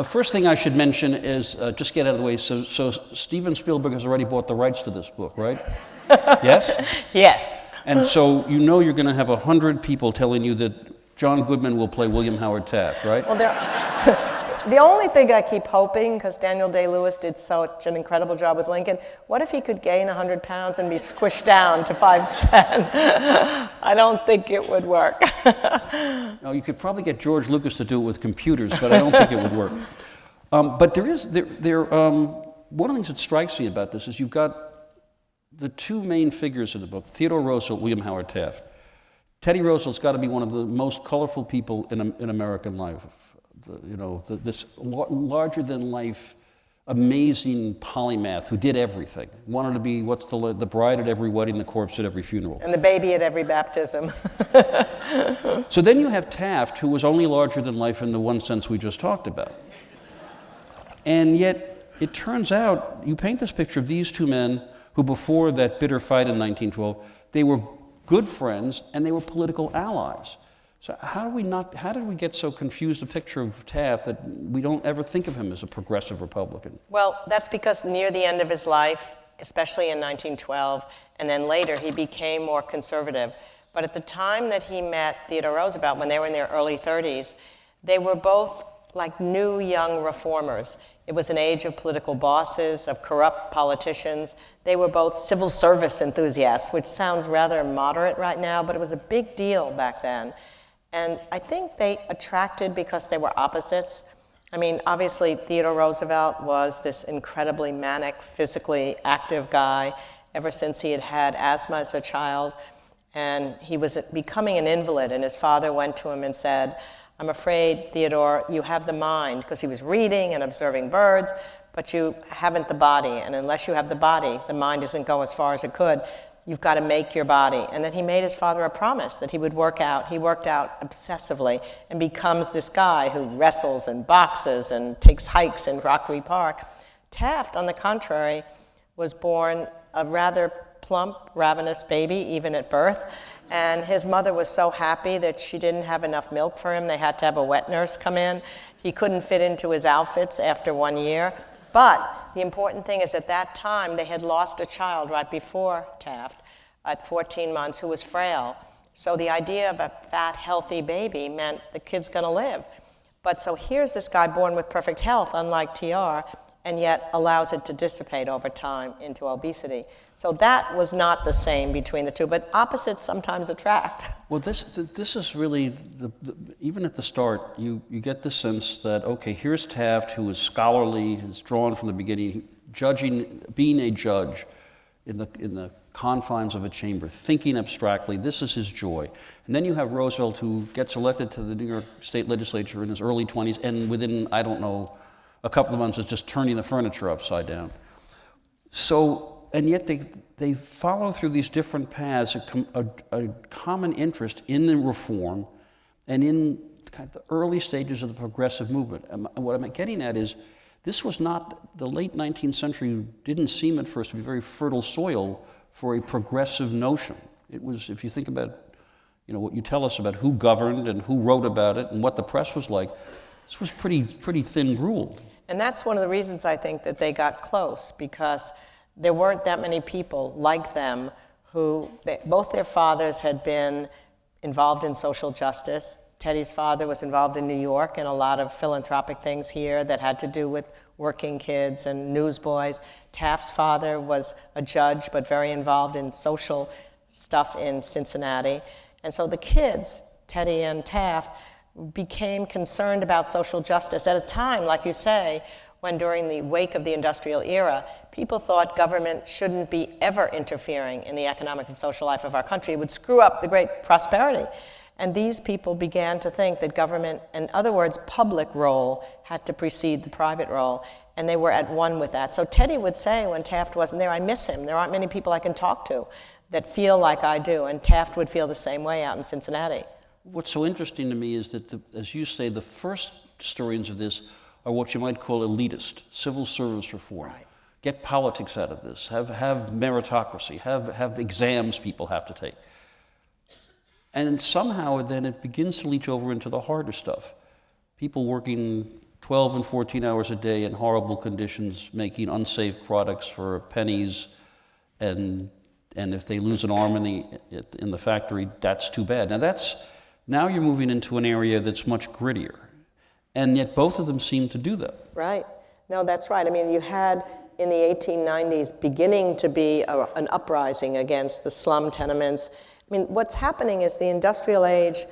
First thing I should mention is, just get out of the way, so Steven Spielberg has already bought the rights to this book, right? Yes? Yes. And so you know you're going to have 100 people telling you that John Goodman will play William Howard Taft, right? Well, the only thing I keep hoping, because Daniel Day-Lewis did such an incredible job with Lincoln, what if he could gain 100 pounds and be squished down to 5'10"? I don't think it would work. No, you could probably get George Lucas to do it with computers, but I don't think it would work. But one of the things that strikes me about this is you've got the two main figures in the book, Theodore Roosevelt, William Howard Taft. Teddy Roosevelt's got to be one of the most colorful people in American life. This larger-than-life, amazing polymath who did everything. Wanted to be the bride at every wedding, the corpse at every funeral. And the baby at every baptism. So then you have Taft, who was only larger than life in the one sense we just talked about. And yet, it turns out, you paint this picture of these two men who, before that bitter fight in 1912, they were good friends and they were political allies. So how did we get so confused a picture of Taft that we don't ever think of him as a progressive Republican? Well, that's because near the end of his life, especially in 1912, and then later, he became more conservative. But at the time that he met Theodore Roosevelt, when they were in their early 30s, they were both like new young reformers. It was an age of political bosses, of corrupt politicians. They were both civil service enthusiasts, which sounds rather moderate right now, but it was a big deal back then. And I think they attracted because they were opposites. I mean, obviously, Theodore Roosevelt was this incredibly manic, physically active guy ever since he had had asthma as a child. And he was becoming an invalid, and his father went to him and said, "I'm afraid, Theodore, you have the mind," because he was reading and observing birds, "but you haven't the body. And unless you have the body, the mind doesn't go as far as it could. You've got to make your body." And then he made his father a promise that he would work out. He worked out obsessively and becomes this guy who wrestles and boxes and takes hikes in Rockery Park. Taft, on the contrary, was born a rather plump, ravenous baby, even at birth. And his mother was so happy that she didn't have enough milk for him. They had to have a wet nurse come in. He couldn't fit into his outfits after 1 year. But the important thing is at that time, they had lost a child right before Taft at 14 months who was frail. So the idea of a fat, healthy baby meant the kid's going to live. But so here's this guy born with perfect health, unlike TR, and yet allows it to dissipate over time into obesity. So that was not the same between the two, but opposites sometimes attract. Well, this is really, even at the start, you get the sense that, okay, here's Taft, who is scholarly, is drawn from the beginning, being a judge in the confines of a chamber, thinking abstractly, this is his joy. And then you have Roosevelt, who gets elected to the New York State Legislature in his early 20s, and within, I don't know, a couple of months is just turning the furniture upside down. So, and yet they follow through these different paths, a common interest in the reform and in kind of the early stages of the progressive movement. And what I'm getting at is, this was not, the late 19th century didn't seem at first to be very fertile soil for a progressive notion. It was, if you think about, what you tell us about who governed and who wrote about it and what the press was like, this was pretty thin gruel. And that's one of the reasons I think that they got close, because there weren't that many people like them who, both their fathers had been involved in social justice. Teddy's father was involved in New York in a lot of philanthropic things here that had to do with working kids and newsboys. Taft's father was a judge, but very involved in social stuff in Cincinnati. And so the kids, Teddy and Taft, became concerned about social justice at a time, like you say, when during the wake of the industrial era, people thought government shouldn't be ever interfering in the economic and social life of our country. It would screw up the great prosperity. And these people began to think that government, in other words, public role, had to precede the private role, and they were at one with that. So Teddy would say when Taft wasn't there, "I miss him. There aren't many people I can talk to that feel like I do," and Taft would feel the same way out in Cincinnati. What's so interesting to me is that, as you say, the first historians of this are what you might call elitist, civil service reform. Right. Get politics out of this, have meritocracy, have exams people have to take. And somehow then it begins to leach over into the harder stuff. People working 12 and 14 hours a day in horrible conditions, making unsafe products for pennies, and if they lose an arm in the factory, that's too bad. Now you're moving into an area that's much grittier, and yet both of them seem to do that. Right. No, that's right. I mean, you had in the 1890s beginning to be an uprising against the slum tenements. I mean, what's happening is the industrial age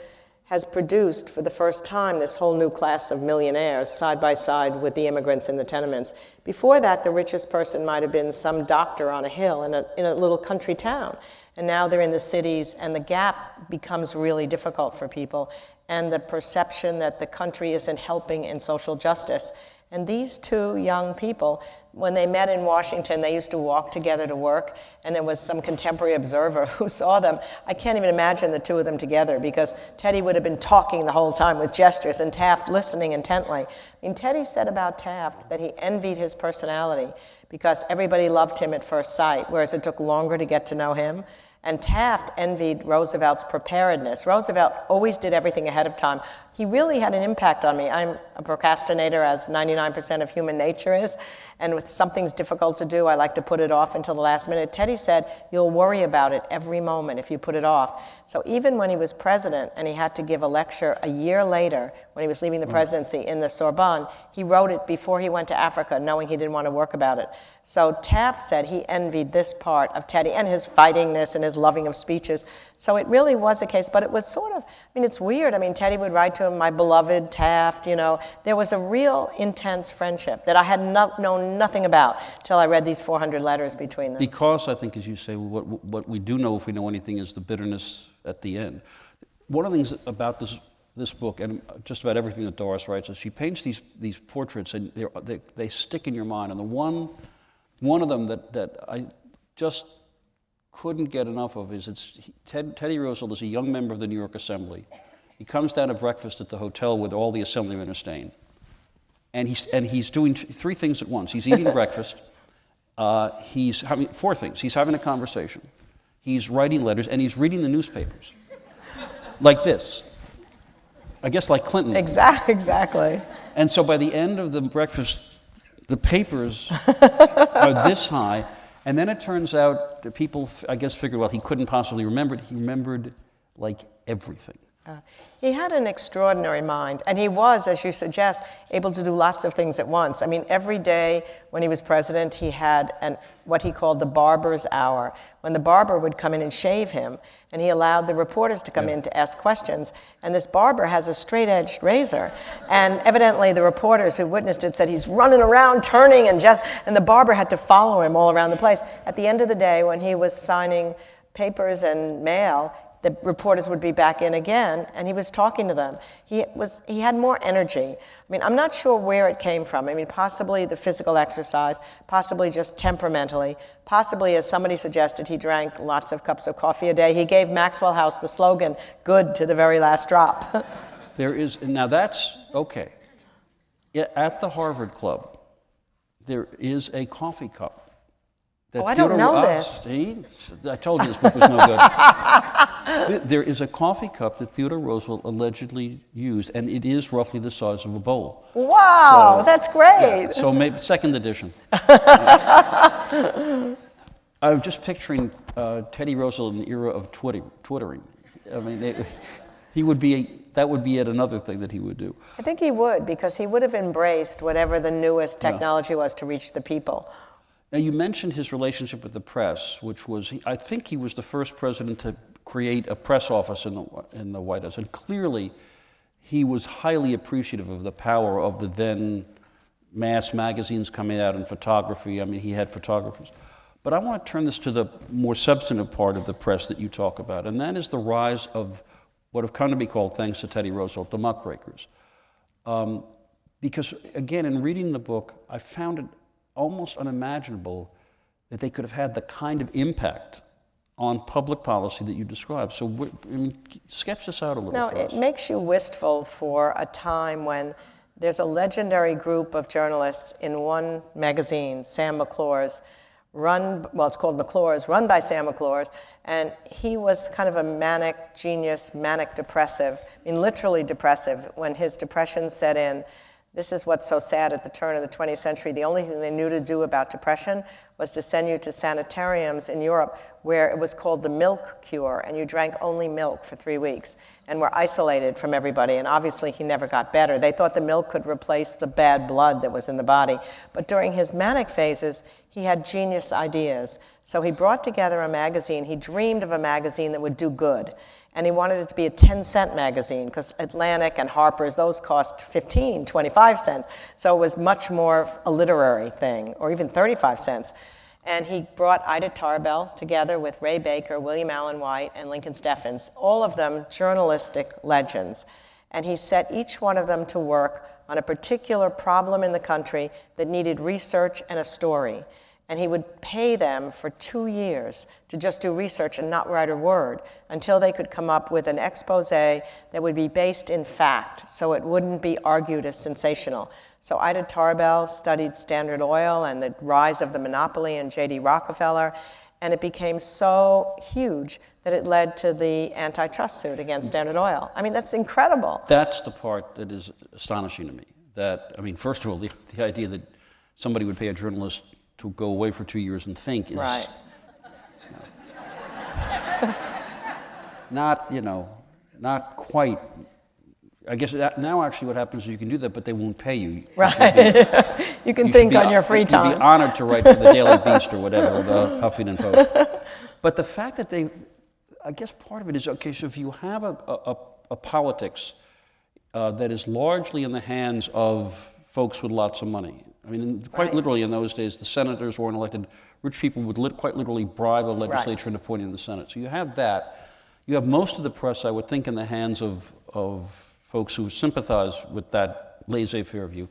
has produced for the first time this whole new class of millionaires side by side with the immigrants in the tenements. Before that, the richest person might have been some doctor on a hill in a little country town. And now they're in the cities, and the gap becomes really difficult for people, and the perception that the country isn't helping in social justice. And these two young people, when they met in Washington, they used to walk together to work, and there was some contemporary observer who saw them. I can't even imagine the two of them together, because Teddy would have been talking the whole time with gestures and Taft listening intently. I mean, Teddy said about Taft that he envied his personality because everybody loved him at first sight, whereas it took longer to get to know him. And Taft envied Roosevelt's preparedness. Roosevelt always did everything ahead of time. He really had an impact on me. I'm a procrastinator, as 99% of human nature is. And if something's difficult to do, I like to put it off until the last minute. Teddy said, you'll worry about it every moment if you put it off. So even when he was president and he had to give a lecture a year later, when he was leaving the presidency in the Sorbonne, he wrote it before he went to Africa, knowing he didn't want to work about it. So Taft said he envied this part of Teddy and his fightingness and his loving of speeches. So it really was a case, but it was sort of, I mean, it's weird. I mean, Teddy would write to him, my beloved Taft, you know. There was a real intense friendship that I had known nothing about till I read these 400 letters between them. Because I think, as you say, what we do know, if we know anything, is the bitterness at the end. One of the things about this book, and just about everything that Doris writes, is she paints these portraits, and they stick in your mind. And the one of them that I just couldn't get enough of is Teddy Roosevelt is a young member of the New York Assembly. He comes down to breakfast at the hotel with all the assemblymen are staying. And he's doing three things at once. He's eating breakfast. He's having four things. He's having a conversation. He's writing letters, and he's reading the newspapers. Like this. I guess like Clinton. Exactly. And so by the end of the breakfast, the papers are this high. And then it turns out that people, I guess, figured, well, he couldn't possibly remember it. He remembered, like, everything. He had an extraordinary mind, and he was, as you suggest, able to do lots of things at once. I mean, every day when he was president, he had what he called the barber's hour, when the barber would come in and shave him, and he allowed the reporters to come in to ask questions. And this barber has a straight-edged razor, and evidently the reporters who witnessed it said he's running around, turning, and the barber had to follow him all around the place. At the end of the day, when he was signing papers and mail, the reporters would be back in again, and he was talking to them. He had more energy. I mean, I'm not sure where it came from. I mean, possibly the physical exercise, possibly just temperamentally, possibly, as somebody suggested, he drank lots of cups of coffee a day. He gave Maxwell House the slogan, good to the very last drop. Now that's, okay. At the Harvard Club, there is a coffee cup. I don't know this. See? I told you this book was no good. There is a coffee cup that Theodore Roosevelt allegedly used, and it is roughly the size of a bowl. Wow, that's great. Yeah, so maybe second edition. I'm just picturing Teddy Roosevelt in the era of twittering. I mean, that would be yet another thing that he would do. I think he would, because he would have embraced whatever the newest technology was to reach the people. Now, you mentioned his relationship with the press, which was, I think he was the first president to create a press office in the White House. And clearly, he was highly appreciative of the power of the then mass magazines coming out in photography. I mean, he had photographers. But I want to turn this to the more substantive part of the press that you talk about, and that is the rise of what have come to be called, thanks to Teddy Roosevelt, the muckrakers. Because, again, in reading the book, I found it almost unimaginable that they could have had the kind of impact on public policy that you described. So, sketch this out a little for us. It makes you wistful for a time when there's a legendary group of journalists in one magazine, Sam McClure's, it's called McClure's, run by Sam McClure's, and he was kind of a manic genius, manic depressive, literally depressive. When his depression set in, This is what's so sad at the turn of the 20th century. The only thing they knew to do about depression was to send you to sanitariums in Europe where it was called the milk cure, and you drank only milk for 3 weeks and were isolated from everybody. And obviously he never got better. They thought the milk could replace the bad blood that was in the body. But during his manic phases, he had genius ideas. So he brought together a magazine. He dreamed of a magazine that would do good. And he wanted it to be a 10-cent magazine, because Atlantic and Harper's, those cost 15, 25 cents. So it was much more a literary thing, or even 35 cents. And he brought Ida Tarbell together with Ray Baker, William Allen White, and Lincoln Steffens, all of them journalistic legends. And he set each one of them to work on a particular problem in the country that needed research and a story. And he would pay them for 2 years to just do research and not write a word until they could come up with an expose that would be based in fact, so it wouldn't be argued as sensational. So Ida Tarbell studied Standard Oil and the rise of the monopoly and J.D. Rockefeller, and it became so huge that it led to the antitrust suit against Standard Oil. I mean, that's incredible. That's the part that is astonishing to me. That, I mean, first of all, the idea that somebody would pay a journalist to go away for 2 years and think is right. Not quite. I guess now actually what happens is you can do that, but they won't pay you. Right. You can think on your free time. You'd be honored to write for the Daily Beast or whatever, the Huffington Post. But the fact that I guess part of it is, okay, so if you have a politics that is largely in the hands of folks with lots of money. I mean, quite literally in those days, the senators weren't elected. Rich people would quite literally bribe a legislature into appointing the Senate. So you have that. You have most of the press, I would think, in the hands of folks who sympathize with that laissez-faire view.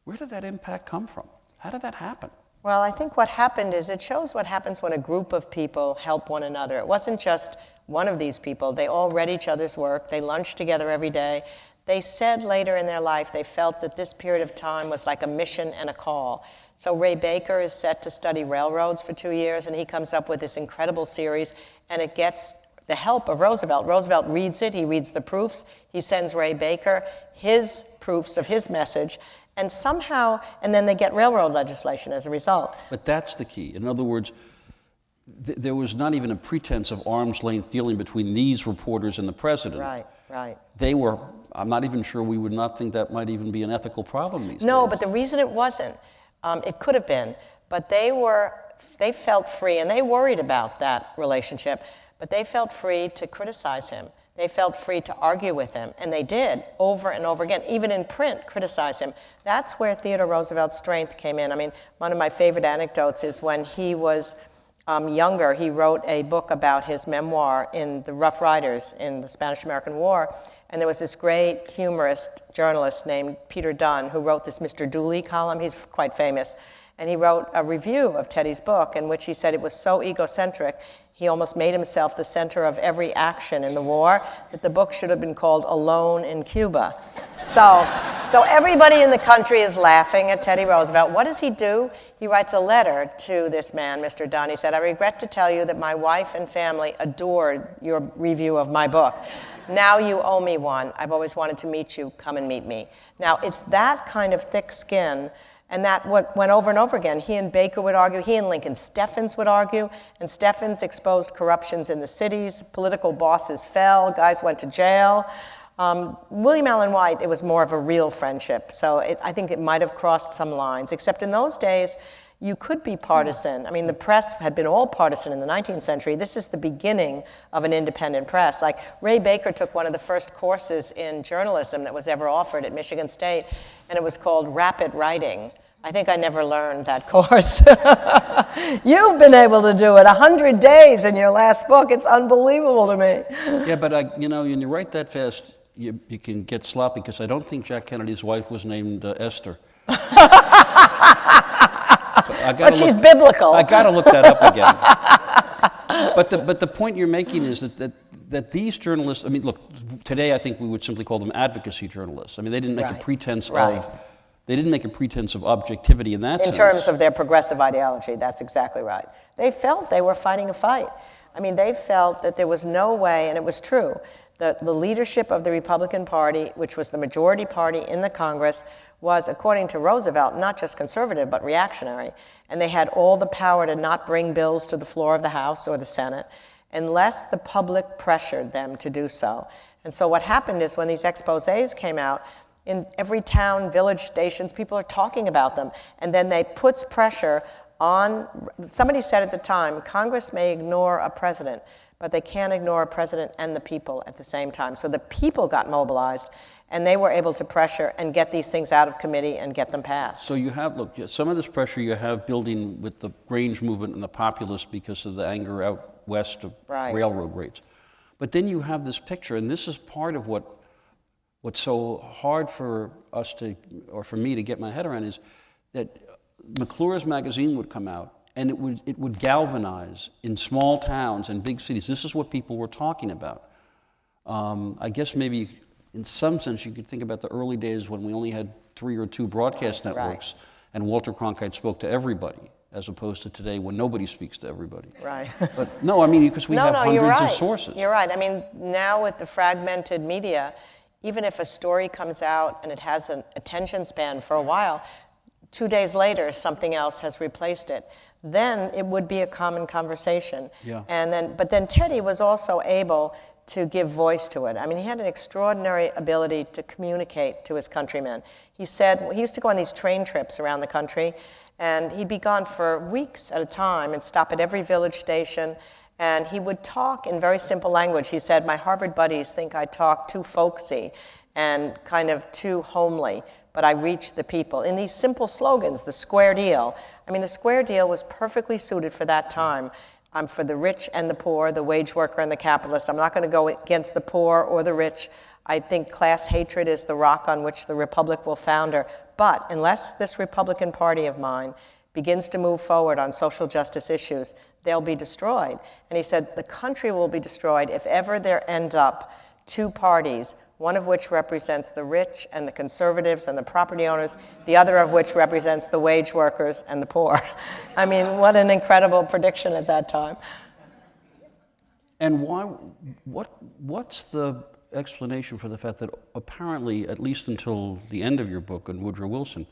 Where did that impact come from? How did that happen? Well, I think what happened is it shows what happens when a group of people help one another. It wasn't just one of these people. They all read each other's work. They lunched together every day. They said later in their life they felt that this period of time was like a mission and a call. So Ray Baker is set to study railroads for 2 years, and he comes up with this incredible series, and it gets the help of Roosevelt. Roosevelt reads it. He reads the proofs. He sends Ray Baker his proofs of his message, and somehow, and then they get railroad legislation as a result. But that's the key. In other words, there was not even a pretense of arm's length dealing between these reporters and the president. Right. They were, I'm not even sure we would not think that might even be an ethical problem these days. No, but the reason it wasn't, it could have been, but they felt free, and they worried about that relationship, but they felt free to criticize him. They felt free to argue with him, and they did over and over again, even in print, criticize him. That's where Theodore Roosevelt's strength came in. I mean, one of my favorite anecdotes is when he was younger, he wrote a book about his memoir in the Rough Riders in the Spanish-American War, and there was this great humorist journalist named Peter Dunn who wrote this Mr. Dooley column. He's quite famous. And he wrote a review of Teddy's book in which he said it was so egocentric, he almost made himself the center of every action in the war, that the book should have been called Alone in Cuba. So everybody in the country is laughing at Teddy Roosevelt. What does he do? He writes a letter to this man, Mr. Dunn. He said, I regret to tell you that my wife and family adored your review of my book. Now you owe me one. I've always wanted to meet you. Come and meet me. Now, it's that kind of thick skin. And that went over and over again. He and Baker would argue. He and Lincoln Steffens would argue. And Steffens exposed corruptions in the cities. Political bosses fell. Guys went to jail. William Allen White, it was more of a real friendship. So I think it might have crossed some lines. Except in those days, you could be partisan. I mean, the press had been all partisan in the 19th century. This is the beginning of an independent press. Like, Ray Baker took one of the first courses in journalism that was ever offered at Michigan State, and it was called Rapid Writing. I think I never learned that course. You've been able to do it 100 days in your last book. It's unbelievable to me. Yeah, but when you write that fast, you can get sloppy, because I don't think Jack Kennedy's wife was named Esther. But she's biblical. I got to look that up again. But the point you're making is that these journalists, I mean, look, today I think we would simply call them advocacy journalists. I mean, they didn't make a pretense of objectivity in that sense. In terms of their progressive ideology, that's exactly right. They felt they were fighting a fight. I mean, they felt that there was no way, and it was true, The leadership of the Republican Party, which was the majority party in the Congress, was, according to Roosevelt, not just conservative, but reactionary. And they had all the power to not bring bills to the floor of the House or the Senate unless the public pressured them to do so. And so what happened is when these exposés came out, in every town, village, stations, people are talking about them. And then they puts pressure on, somebody said at the time, Congress may ignore a president, but they can't ignore a president and the people at the same time. So the people got mobilized, and they were able to pressure and get these things out of committee and get them passed. So you have, look, some of this pressure you have building with the Grange movement and the populists because of the anger out west of railroad rates. But then you have this picture, and this is part of what's so hard for us to, or for me to get my head around, is that McClure's magazine would come out, and it would galvanize in small towns and big cities. This is what people were talking about. I guess maybe in some sense you could think about the early days when we only had 3 or 2 broadcast networks, and Walter Cronkite spoke to everybody, as opposed to today when nobody speaks to everybody. Right. But no, I mean, because we have hundreds of sources. You're right. I mean, now with the fragmented media, even if a story comes out and it has an attention span for a while, 2 days later, something else has replaced it. Then it would be a common conversation. Yeah. But then Teddy was also able to give voice to it. I mean, he had an extraordinary ability to communicate to his countrymen. He said, he used to go on these train trips around the country, and he'd be gone for weeks at a time and stop at every village station, and he would talk in very simple language. He said, my Harvard buddies think I talk too folksy and kind of too homely, but I reach the people. In these simple slogans, the square deal. I mean, the square deal was perfectly suited for that time. I'm for the rich and the poor, the wage worker and the capitalist. I'm not going to go against the poor or the rich. I think class hatred is the rock on which the republic will founder. But unless this Republican Party of mine begins to move forward on social justice issues, they'll be destroyed. And he said the country will be destroyed if ever there end up 2 parties, one of which represents the rich and the conservatives and the property owners, the other of which represents the wage workers and the poor. I mean, what an incredible prediction at that time. And what's the explanation for the fact that apparently, at least until the end of your book on Woodrow Wilson,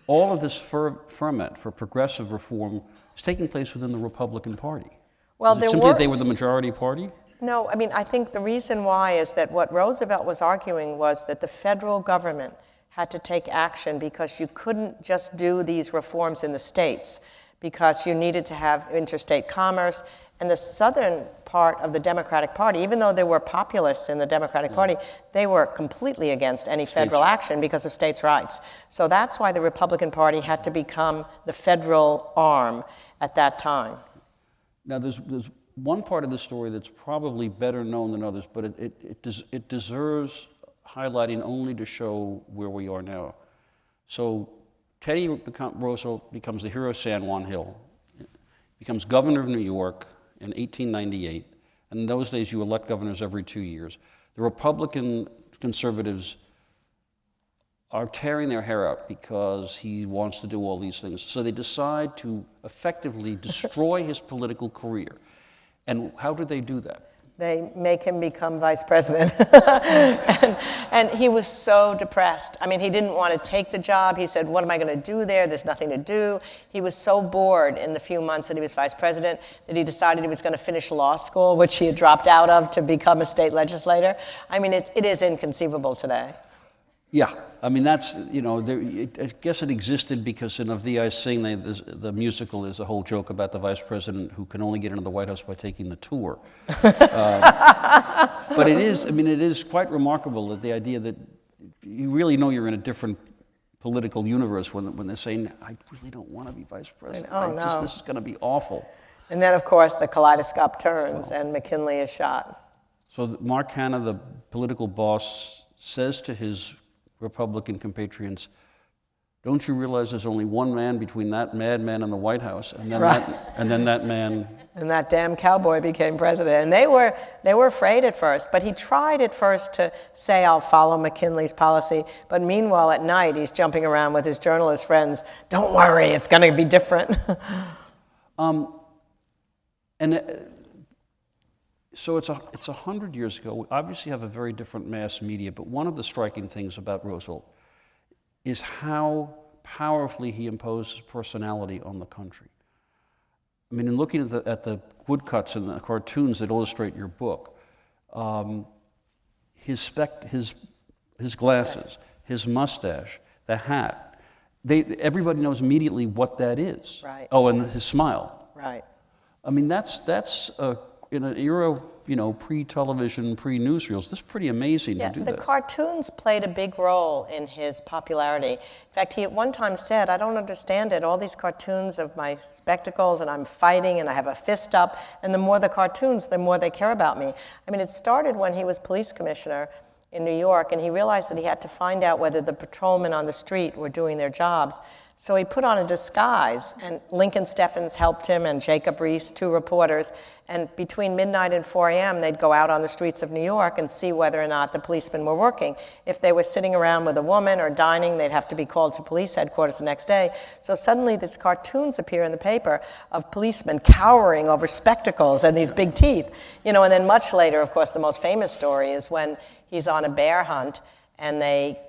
all of this ferment for progressive reform is taking place within the Republican Party? Well, is it simply that they were the majority party? No, I mean, I think the reason why is that what Roosevelt was arguing was that the federal government had to take action because you couldn't just do these reforms in the states because you needed to have interstate commerce. And the southern part of the Democratic Party, even though there were populists in the Democratic Party, they were completely against any federal action because of states' rights. So that's why the Republican Party had to become the federal arm at that time. Now, there's one part of the story that's probably better known than others, but it deserves highlighting only to show where we are now. So Teddy Roosevelt becomes the hero of San Juan Hill, becomes governor of New York in 1898, and in those days you elect governors every 2 years. The Republican conservatives are tearing their hair out because he wants to do all these things. So they decide to effectively destroy his political career. And how do they do that? They make him become vice president. and he was so depressed. I mean, he didn't want to take the job. He said, what am I going to do there? There's nothing to do. He was so bored in the few months that he was vice president that he decided he was going to finish law school, which he had dropped out of to become a state legislator. I mean, it is inconceivable today. Yeah, I mean, that's, you know, I guess it existed because in Of Thee I Sing, the musical is a whole joke about the vice president who can only get into the White House by taking the tour. But it is quite remarkable that the idea that you really know you're in a different political universe when they're saying, I really don't want to be vice president. This is going to be awful. And then, of course, the kaleidoscope turns and McKinley is shot. So Mark Hanna, the political boss, says to his Republican compatriots, don't you realize there's only one man between that madman and the White House, and then that man... And that damn cowboy became president. And they were afraid at first, but he tried at first to say, I'll follow McKinley's policy. But meanwhile, at night, he's jumping around with his journalist friends, don't worry, it's going to be different. So it's 100 years ago. We obviously have a very different mass media, but one of the striking things about Roosevelt is how powerfully he imposed his personality on the country. I mean, in looking at the woodcuts and the cartoons that illustrate your book, his glasses, his mustache, the hat, everybody knows immediately what that is. Right. Oh, and his smile. Right. I mean, that's in an era, pre-television, pre-newsreels, this is pretty amazing to do the that. cartoons played a big role in his popularity. In fact, he at one time said, I don't understand it, all these cartoons of my spectacles and I'm fighting and I have a fist up, and the more the cartoons, the more they care about me. I mean, it started when he was police commissioner in New York, and he realized that he had to find out whether the patrolmen on the street were doing their jobs. So he put on a disguise, and Lincoln Steffens helped him, and Jacob Reese, 2 reporters, and between midnight and 4 a.m., they'd go out on the streets of New York and see whether or not the policemen were working. If they were sitting around with a woman or dining, they'd have to be called to police headquarters the next day. So suddenly these cartoons appear in the paper of policemen cowering over spectacles and these big teeth. And then much later, of course, the most famous story is when he's on a bear hunt, and they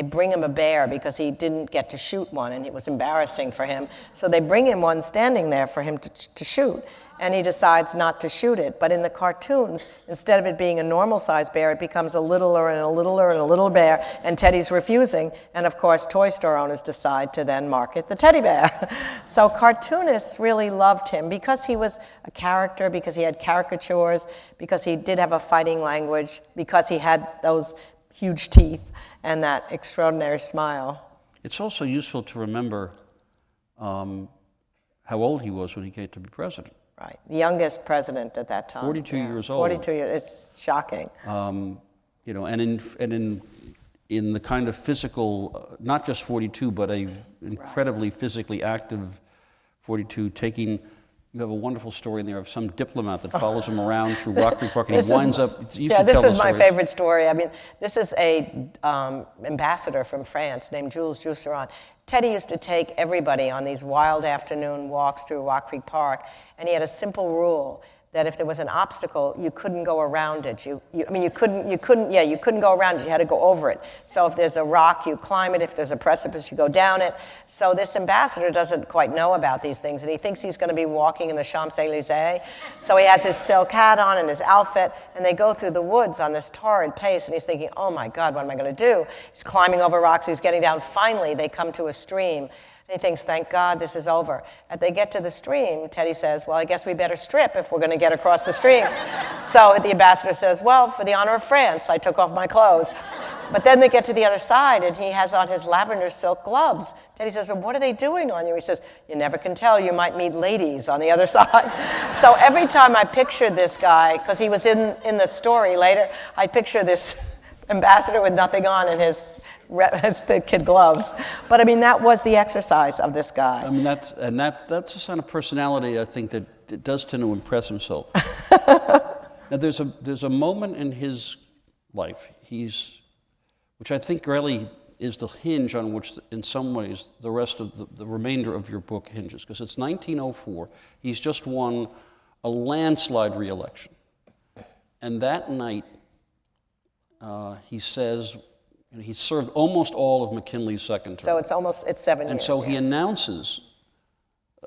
bring him a bear because he didn't get to shoot one, and it was embarrassing for him. So they bring him one standing there for him to shoot, and he decides not to shoot it. But in the cartoons, instead of it being a normal-sized bear, it becomes a littler and a littler and a little bear, and Teddy's refusing. And of course, toy store owners decide to then market the teddy bear. So cartoonists really loved him because he was a character, because he had caricatures, because he did have a fighting language, because he had those huge teeth and that extraordinary smile. It's also useful to remember how old he was when he came to be president. Right, the youngest president at that time. 42 years old. 42 years, it's shocking. And in the kind of physical, not just 42, but a incredibly physically active 42, you have a wonderful story in there of some diplomat that follows him around through Rock Creek Park, and he winds up. This is my favorite story. I mean, this is a ambassador from France named Jules Jusserand. Teddy used to take everybody on these wild afternoon walks through Rock Creek Park, and he had a simple rule that if there was an obstacle, you couldn't go around it. You couldn't go around it. You had to go over it. So if there's a rock, you climb it. If there's a precipice, you go down it. So this ambassador doesn't quite know about these things, and he thinks he's going to be walking in the Champs-Élysées. So he has his silk hat on and his outfit, and they go through the woods on this torrid pace, and he's thinking, oh my God, what am I going to do? He's climbing over rocks. He's getting down. Finally, they come to a stream. He thinks, thank God, this is over. As they get to the stream, Teddy says, well, I guess we better strip if we're going to get across the stream. So the ambassador says, well, for the honor of France, I took off my clothes. But then they get to the other side, and he has on his lavender silk gloves. Teddy says, well, what are they doing on you? He says, you never can tell. You might meet ladies on the other side. So every time I picture this guy, because he was in the story later, I picture this ambassador with nothing on and his the kid gloves. But I mean, that was the exercise of this guy. I mean, that's a sign of personality, I think, that it does tend to impress himself. Now, there's a moment in his life, which I think really is the hinge on which, in some ways, the rest of the remainder of your book hinges, because it's 1904. He's just won a landslide re-election. And that night, he says, he served almost all of McKinley's second term. So it's 7 years. And so he announces,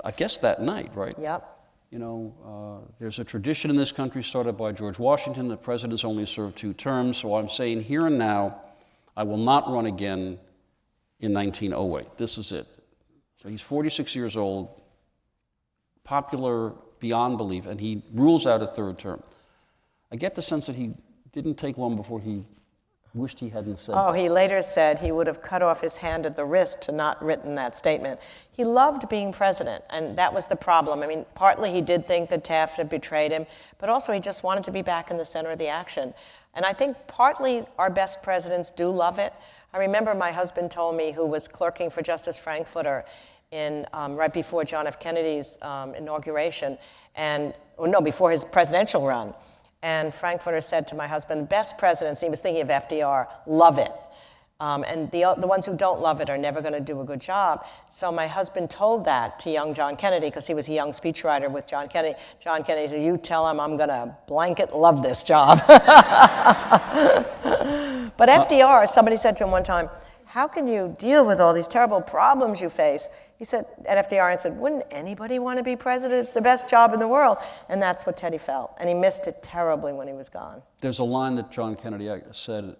I guess that night, right? Yep. There's a tradition in this country started by George Washington that presidents only serve 2 terms, so I'm saying here and now, I will not run again in 1908. This is it. So he's 46 years old, popular beyond belief, and he rules out a 3rd term. I get the sense that he didn't take long before he wished he hadn't said that. He later said he would have cut off his hand at the wrist to not written that statement. He loved being president, and that was the problem. I mean, partly he did think that Taft had betrayed him, but also he just wanted to be back in the center of the action. And I think partly our best presidents do love it. I remember my husband told me, who was clerking for Justice Frankfurter right before John F. Kennedy's inauguration, before his presidential run. And Frankfurter said to my husband, best presidents, he was thinking of FDR, love it. And the ones who don't love it are never going to do a good job. So my husband told that to young John Kennedy, because he was a young speechwriter with John Kennedy. John Kennedy said, you tell him I'm going to blanket love this job. But FDR, somebody said to him one time, how can you deal with all these terrible problems you face? He said, and FDR answered, wouldn't anybody want to be president? It's the best job in the world. And that's what Teddy felt. And he missed it terribly when he was gone. There's a line that John Kennedy said.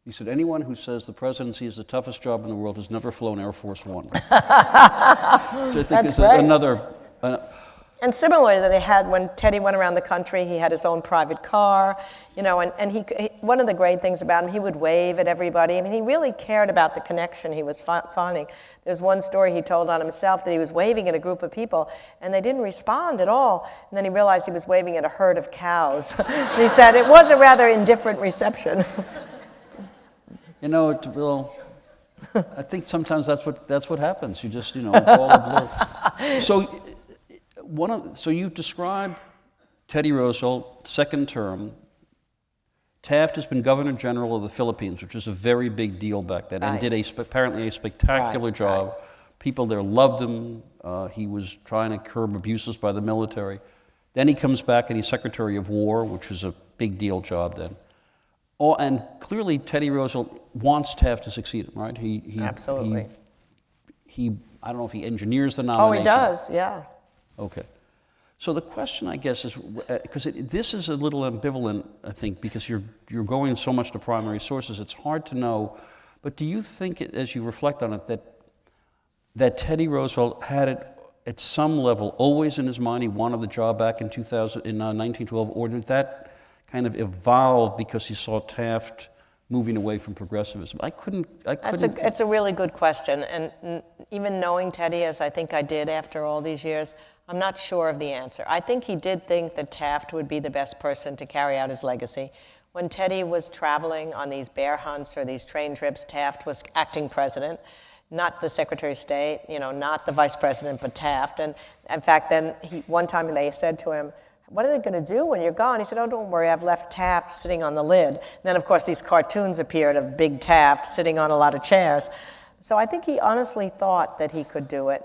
He said, anyone who says the presidency is the toughest job in the world has never flown Air Force One. So I think That's it's right. another... And similarly, that they had, when Teddy went around the country, he had his own private car, and he one of the great things about him, he would wave at everybody. I mean, he really cared about the connection he was finding. There's one story he told on himself that he was waving at a group of people, and they didn't respond at all. And then he realized he was waving at a herd of cows. And he said, it was a rather indifferent reception. Well, I think sometimes that's what happens. You just, it's all a blur. So you describe Teddy Roosevelt, second term. Taft has been Governor General of the Philippines, which was a very big deal back then, and did apparently a spectacular job. Right. People there loved him. He was trying to curb abuses by the military. Then he comes back and he's Secretary of War, which was a big deal job then. And clearly Teddy Roosevelt wants Taft to succeed him, right? Absolutely. I don't know if he engineers the nomination. Oh, he does, yeah. Okay. So the question, I guess, is, because this is a little ambivalent, I think, because you're going so much to primary sources, it's hard to know. But do you think, as you reflect on it, that Teddy Roosevelt had it at some level always in his mind, he wanted the job back in 1912, or did that kind of evolve because he saw Taft moving away from progressivism? I couldn't. It's a really good question, and even knowing Teddy, as I think I did after all these years, I'm not sure of the answer. I think he did think that Taft would be the best person to carry out his legacy. When Teddy was traveling on these bear hunts or these train trips, Taft was acting president, not the Secretary of State, not the Vice President, but Taft. And in fact, then one time they said to him, what are they going to do when you're gone? He said, oh, don't worry, I've left Taft sitting on the lid. And then, of course, these cartoons appeared of big Taft sitting on a lot of chairs. So I think he honestly thought that he could do it.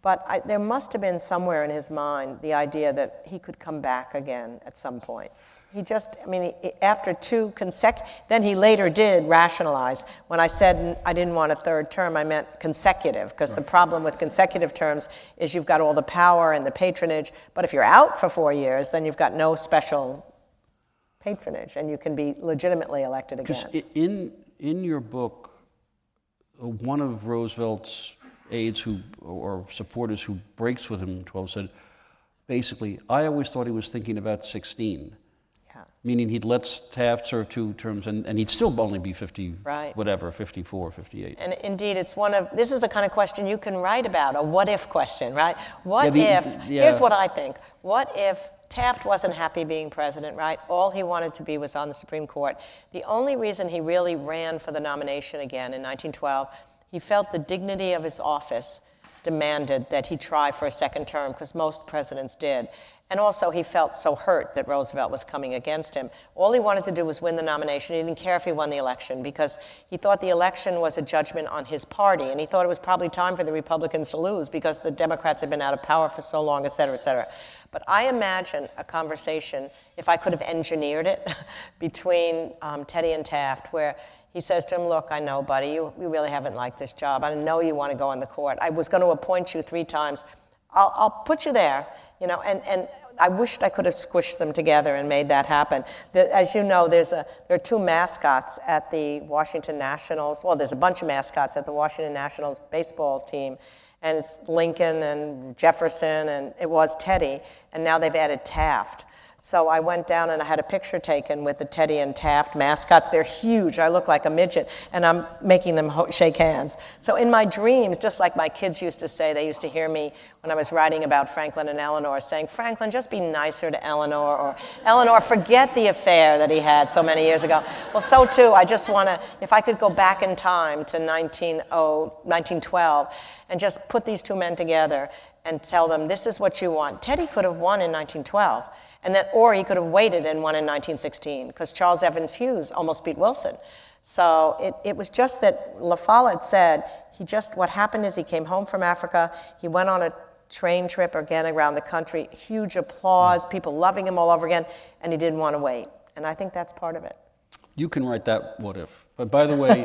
But there must have been somewhere in his mind the idea that he could come back again at some point. After two then he later did rationalize. When I said I didn't want a third term, I meant consecutive, because the problem with consecutive terms is you've got all the power and the patronage, but if you're out for 4 years, then you've got no special patronage, and you can be legitimately elected again. Because in your book, one of Roosevelt's aides or supporters who breaks with him in 12 said, basically, I always thought he was thinking about 16. Meaning he'd let Taft serve 2 terms, and he'd still only be 50, right. Whatever, 54, 58. And indeed, this is the kind of question you can write about, a what-if question, right? Here's what I think. What if Taft wasn't happy being president, right? All he wanted to be was on the Supreme Court. The only reason he really ran for the nomination again in 1912, he felt the dignity of his office demanded that he try for a second term, because most presidents did. And also, he felt so hurt that Roosevelt was coming against him. All he wanted to do was win the nomination. He didn't care if he won the election, because he thought the election was a judgment on his party, and he thought it was probably time for the Republicans to lose because the Democrats had been out of power for so long, et cetera, et cetera. But I imagine a conversation, if I could have engineered it, between Teddy and Taft, where he says to him, look, I know, buddy, you really haven't liked this job. I know you want to go on the court. I was going to appoint you 3 times. I'll put you there. And I wished I could have squished them together and made that happen. As you know, there are 2 mascots at the Washington Nationals. Well, there's a bunch of mascots at the Washington Nationals baseball team, and it's Lincoln and Jefferson, and it was Teddy, and now they've added Taft. So I went down and I had a picture taken with the Teddy and Taft mascots. They're huge. I look like a midget, and I'm making them shake hands. So in my dreams, just like my kids used to say, they used to hear me when I was writing about Franklin and Eleanor saying, Franklin, just be nicer to Eleanor, or Eleanor, forget the affair that he had so many years ago. Well, so too, I just want to, if I could go back in time to 1912 and just put these 2 men together and tell them, this is what you want. Teddy could have won in 1912. Or he could have waited and won in 1916, because Charles Evans Hughes almost beat Wilson. So it was just that La Follette said, what happened is he came home from Africa, he went on a train trip again around the country, huge applause, people loving him all over again, and he didn't want to wait. And I think that's part of it. You can write that what if. But by the way,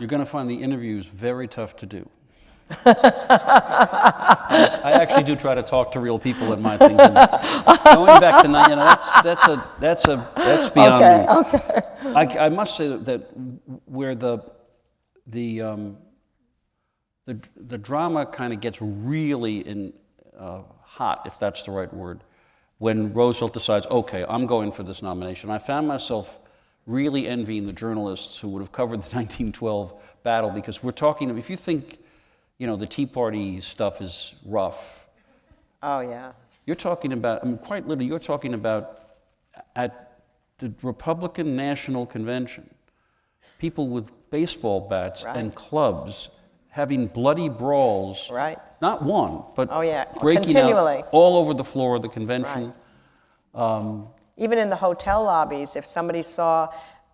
you're going to find the interviews very tough to do. I actually do try to talk to real people in my things. And going back to that's beyond me. Okay. I must say that where the drama kind of gets really hot, if that's the right word, when Roosevelt decides, okay, I'm going for this nomination. I found myself really envying the journalists who would have covered the 1912 battle, because we're talking, if you think, the Tea Party stuff is rough. Oh, yeah. You're talking about, quite literally, you're talking about at the Republican National Convention, people with baseball bats and clubs having bloody brawls. Right. Not one, but breaking continually out all over the floor of the convention. Right. Even in the hotel lobbies, if somebody saw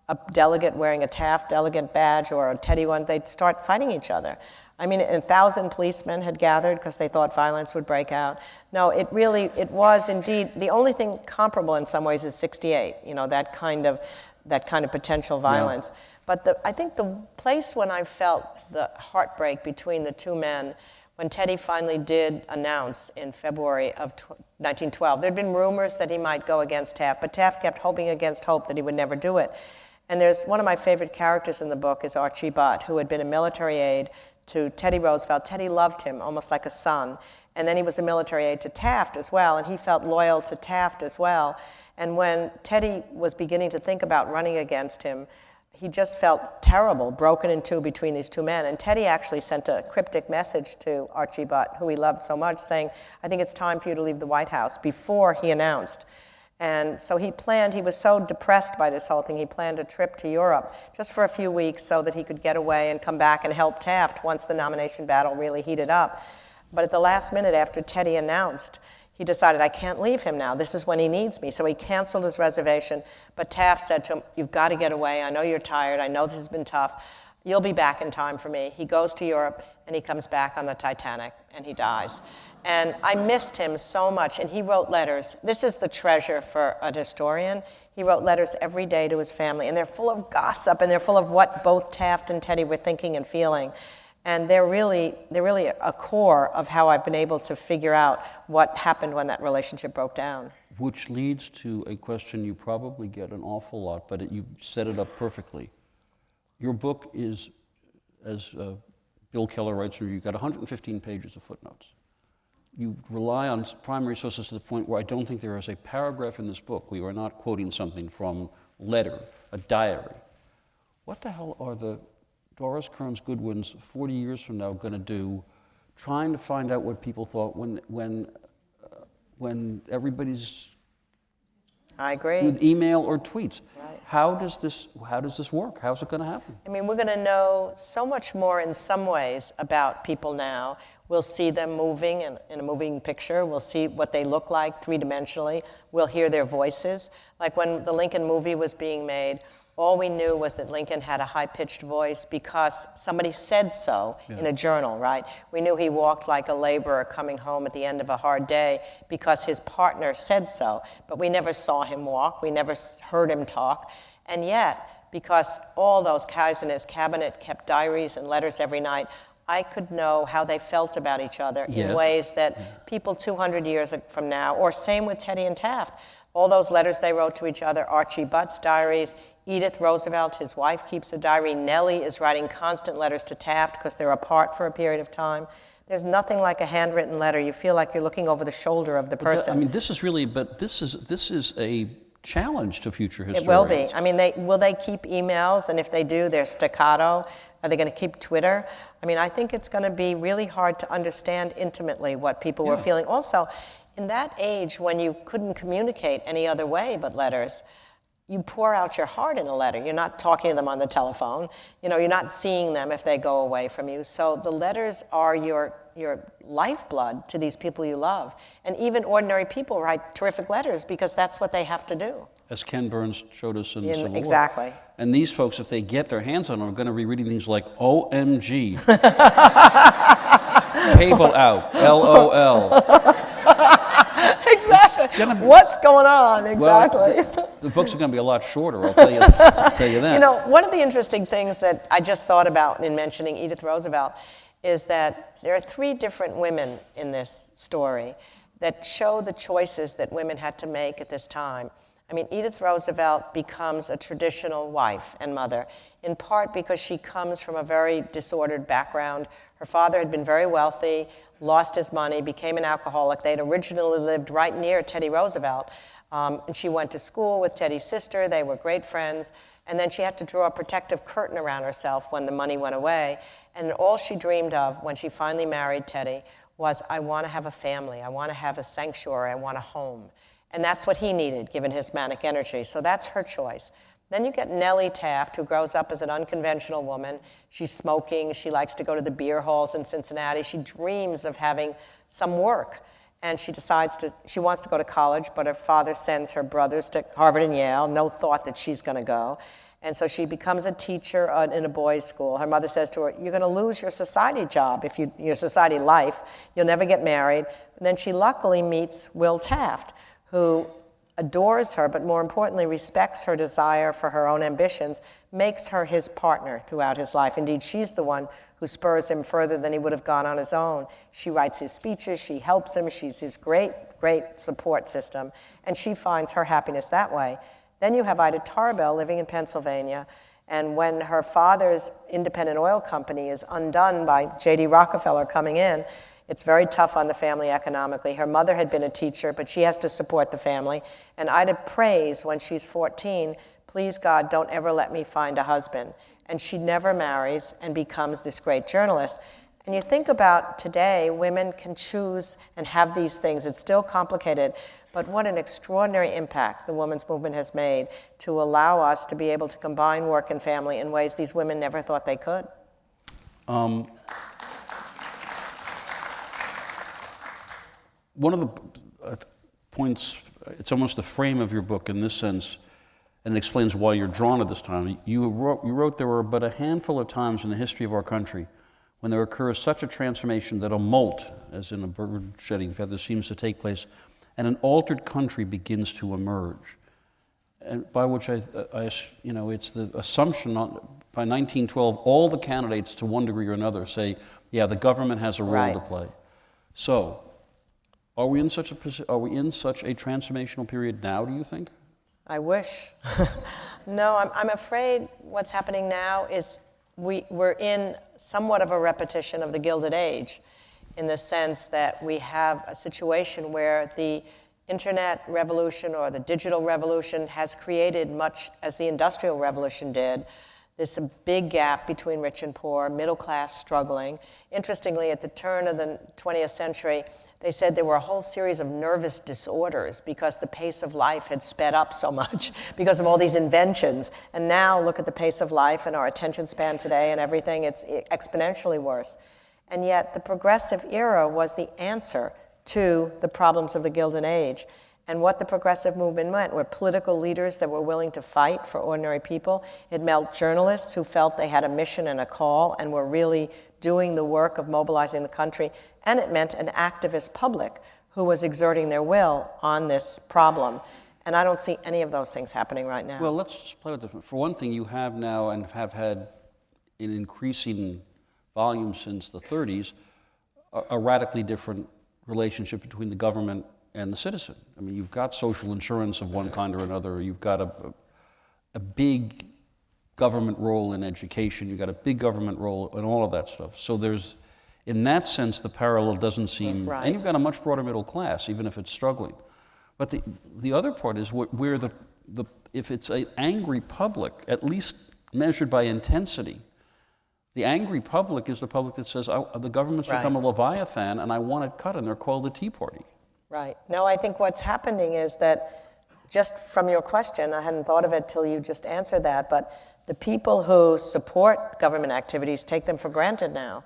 a delegate wearing a Taft delegate badge or a Teddy one, they'd start fighting each other. 1,000 policemen had gathered because they thought violence would break out. No, it was indeed, the only thing comparable in some ways is 68, that kind of potential violence. Yeah. But I think the place when I felt the heartbreak between the two men, when Teddy finally did announce in February of 1912, there'd been rumors that he might go against Taft, but Taft kept hoping against hope that he would never do it. And there's one of my favorite characters in the book is Archie Butt, who had been a military aide to Teddy Roosevelt. Teddy loved him almost like a son. And then he was a military aide to Taft as well, and he felt loyal to Taft as well. And when Teddy was beginning to think about running against him, he just felt terrible, broken in two between these two men. And Teddy actually sent a cryptic message to Archie Butt, who he loved so much, saying, I think it's time for you to leave the White House, before he announced. And so he was so depressed by this whole thing, he planned a trip to Europe just for a few weeks so that he could get away and come back and help Taft once the nomination battle really heated up. But at the last minute after Teddy announced, he decided, I can't leave him now. This is when he needs me. So he canceled his reservation. But Taft said to him, you've got to get away. I know you're tired. I know this has been tough. You'll be back in time for me. He goes to Europe, and he comes back on the Titanic, and he dies. And I missed him so much, and he wrote letters. This is the treasure for a historian. He wrote letters every day to his family, and they're full of gossip, and they're full of what both Taft and Teddy were thinking and feeling. And they're really a core of how I've been able to figure out what happened when that relationship broke down. Which leads to a question you probably get an awful lot, but you set it up perfectly. Your book is, as Bill Keller writes, you've got 115 pages of footnotes. You rely on primary sources to the point where I don't think there is a paragraph in this book where you are not quoting something from a letter, a diary. What the hell are the Doris Kearns Goodwins 40 years from now going to do, trying to find out what people thought when everybody's I agree. with email or tweets? Right. How does this work? How's it going to happen? We're going to know so much more in some ways about people now. We'll see them moving in a moving picture. We'll see what they look like three-dimensionally. We'll hear their voices. Like when the Lincoln movie was being made, all we knew was that Lincoln had a high-pitched voice because somebody said so in a journal, right? We knew he walked like a laborer coming home at the end of a hard day because his partner said so. But we never saw him walk. We never heard him talk. And yet, because all those guys in his cabinet kept diaries and letters every night, I could know how they felt about each other in ways that people 200 years from now, or same with Teddy and Taft, all those letters they wrote to each other, Archie Butt's diaries, Edith Roosevelt, his wife, keeps a diary. Nellie is writing constant letters to Taft because they're apart for a period of time. There's nothing like a handwritten letter. You feel like you're looking over the shoulder of the person. This is a challenge to future historians. It will be. Will they keep emails? And if they do, they're staccato. Are they going to keep Twitter? I think it's going to be really hard to understand intimately what people were feeling. Also, in that age when you couldn't communicate any other way but letters, you pour out your heart in a letter. You're not talking to them on the telephone. You're not seeing them if they go away from you. So the letters are your lifeblood to these people you love. And even ordinary people write terrific letters because that's what they have to do. As Ken Burns showed us in the Civil War. Exactly. And these folks, if they get their hands on them, are going to be reading things like OMG, cable out, LOL. Exactly. What's going on? Exactly. Well, the books are going to be a lot shorter, I'll tell you that. One of the interesting things that I just thought about in mentioning Edith Roosevelt is that there are 3 different women in this story that show the choices that women had to make at this time. I mean, Edith Roosevelt becomes a traditional wife and mother, in part because she comes from a very disordered background. Her father had been very wealthy, lost his money, became an alcoholic. They'd originally lived right near Teddy Roosevelt, and she went to school with Teddy's sister. They were great friends. And then she had to draw a protective curtain around herself when the money went away. And all she dreamed of when she finally married Teddy was, I want to have a family. I want to have a sanctuary. I want a home. And that's what he needed, given his manic energy. So that's her choice. Then you get Nellie Taft, who grows up as an unconventional woman. She's smoking. She likes to go to the beer halls in Cincinnati. She dreams of having some work. And she wants to go to college, but her father sends her brothers to Harvard and Yale. No thought that she's going to go. And so she becomes a teacher in a boys' school. Her mother says to her, you're going to lose your society job, your society life. You'll never get married. And then she luckily meets Will Taft, who adores her, but more importantly, respects her desire for her own ambitions, makes her his partner throughout his life. Indeed, she's the one who spurs him further than he would have gone on his own. She writes his speeches, she helps him, she's his great, great support system, and she finds her happiness that way. Then you have Ida Tarbell living in Pennsylvania, and when her father's independent oil company is undone by J.D. Rockefeller coming in, it's very tough on the family economically. Her mother had been a teacher, but she has to support the family. And Ida prays when she's 14, please God, don't ever let me find a husband. And she never marries and becomes this great journalist. And you think about today, women can choose and have these things. It's still complicated, but what an extraordinary impact the women's movement has made to allow us to be able to combine work and family in ways these women never thought they could. One of the points, it's almost the frame of your book in this sense, and it explains why you're drawn to this time. You wrote there were but a handful of times in the history of our country when there occurs such a transformation that a molt, as in a bird shedding feathers, seems to take place, and an altered country begins to emerge. And by which it's the assumption by 1912, all the candidates to one degree or another say, yeah, the government has a role to play. So, are we in such a transformational period now, do you think? I wish. No, I'm afraid what's happening now is we're in somewhat of a repetition of the Gilded Age, in the sense that we have a situation where the internet revolution or the digital revolution has created much as the Industrial Revolution did. There's a big gap between rich and poor, middle class struggling. Interestingly, at the turn of the 20th century, they said there were a whole series of nervous disorders because the pace of life had sped up so much because of all these inventions. And now look at the pace of life and our attention span today and everything, it's exponentially worse. And yet the progressive era was the answer to the problems of the Gilded Age. And what the progressive movement meant were political leaders that were willing to fight for ordinary people. It meant journalists who felt they had a mission and a call and were really doing the work of mobilizing the country. And it meant an activist public who was exerting their will on this problem. And I don't see any of those things happening right now. Well, let's just play it different. For one thing, you have now and have had in increasing volume since the 30s a radically different relationship between the government and the citizen. I mean, you've got social insurance of one kind or another. You've got a big government role in education. You've got a big government role in all of that stuff. So there's, in that sense, the parallel doesn't seem, right. And you've got a much broader middle class, even if it's struggling. But the other part is where if it's an angry public, at least measured by intensity, the angry public is the public that says, the government's become a Leviathan and I want it cut, and they're called the Tea Party. Right. No, I think what's happening is that just from your question, I hadn't thought of it till you just answered that, but the people who support government activities take them for granted now.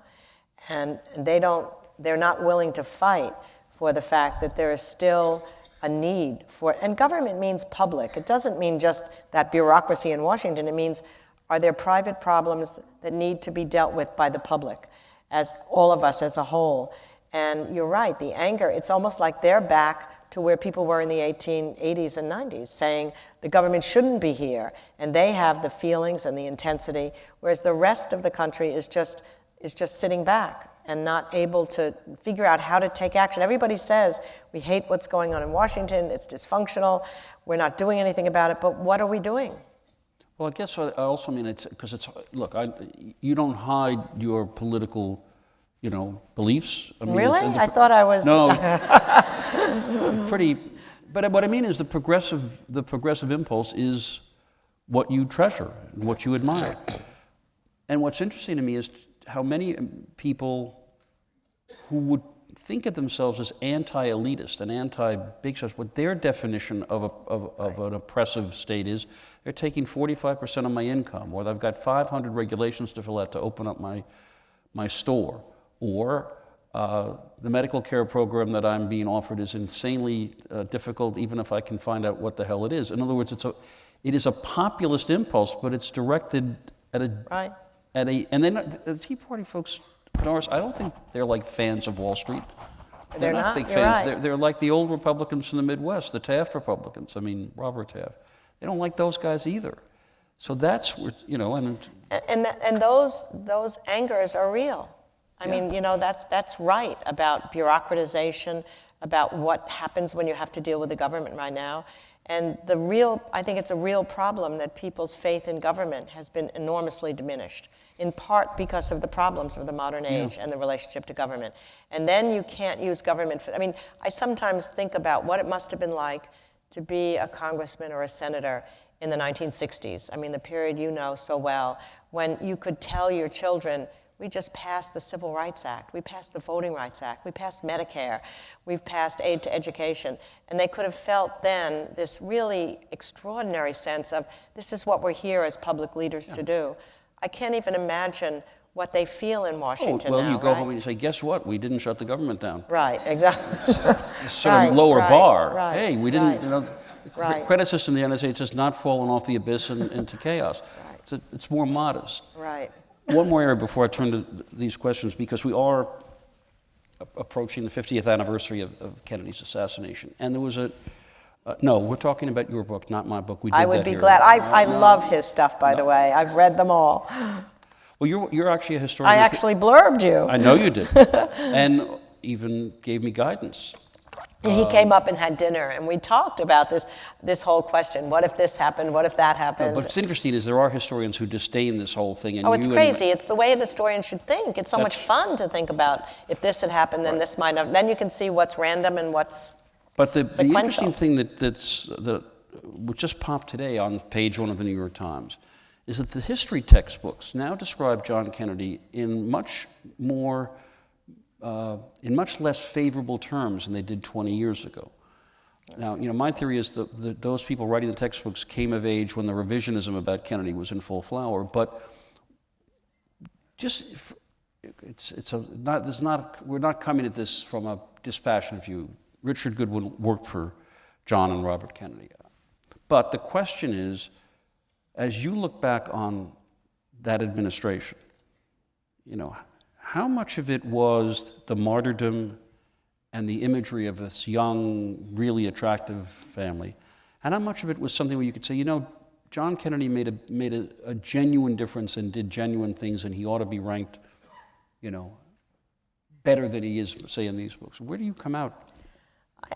And they're not willing to fight for the fact that there is still a need for it. And government means public. It doesn't mean just that bureaucracy in Washington. It means, are there private problems that need to be dealt with by the public, as all of us as a whole? And you're right, the anger, it's almost like they're back to where people were in the 1880s and 90s, saying the government shouldn't be here, and they have the feelings and the intensity, whereas the rest of the country is just sitting back and not able to figure out how to take action. Everybody says, we hate what's going on in Washington, it's dysfunctional, we're not doing anything about it, but what are we doing? Well, I guess I also mean look, you don't hide your political, beliefs. I mean, really? I thought I was... No, but what I mean is the progressive impulse is what you treasure, and what you admire. And what's interesting to me is how many people who would think of themselves as anti-elitist and anti-big stuff, what their definition of an oppressive state is, they're taking 45% of my income, or I've got 500 regulations to fill out to open up my store, or the medical care program that I'm being offered is insanely difficult, even if I can find out what the hell it is. In other words, it is a populist impulse, but it's directed at a... Right. And then the Tea Party folks, Doris, I don't think they're like fans of Wall Street. They're not big you're fans. Right. They're like the old Republicans in the Midwest, the Taft Republicans. I mean, Robert Taft. They don't like those guys either. So that's where, And those angers are real. I mean, that's right about bureaucratization, about what happens when you have to deal with the government right now. And I think it's a real problem that people's faith in government has been enormously diminished, in part because of the problems of the modern age and the relationship to government. And then you can't use government I sometimes think about what it must have been like to be a congressman or a senator in the 1960s. I mean, the period you know so well, when you could tell your children, we just passed the Civil Rights Act, we passed the Voting Rights Act, we passed Medicare, we've passed aid to education. And they could have felt then this really extraordinary sense of, this is what we're here as public leaders to do. I can't even imagine what they feel in Washington now, you go home and you say, guess what? We didn't shut the government down. Right, exactly. It's sort of lower bar. Right, hey, we didn't, Right. the credit system in the United States has not fallen off the abyss into chaos. Right. It's more modest. Right. One more area before I turn to these questions, because we are approaching the 50th anniversary of Kennedy's assassination. And there was no, we're talking about your book, not my book. We did I would that be here. glad. I love his stuff, by the way. I've read them all. Well, you're actually a historian. I actually blurbed you. I know you did. And even gave me guidance. He came up and had dinner, and we talked about this whole question. What if this happened? What if that happened? But what's interesting is there are historians who disdain this whole thing. And it's crazy. It's the way a historian should think. It's so much fun to think about, if this had happened, then this might have. Then you can see what's random and what's But the sequential. interesting thing that just popped today on page 1 of the New York Times is that the history textbooks now describe John Kennedy in much less favorable terms than they did 20 years ago. Now, my theory is that those people writing the textbooks came of age when the revisionism about Kennedy was in full flower. But we're not coming at this from a dispassionate view. Richard Goodwin worked for John and Robert Kennedy. But the question is, as you look back on that administration, how much of it was the martyrdom and the imagery of this young, really attractive family, and how much of it was something where you could say, John Kennedy made a genuine difference and did genuine things, and he ought to be ranked, better than he is, say, in these books. Where do you come out?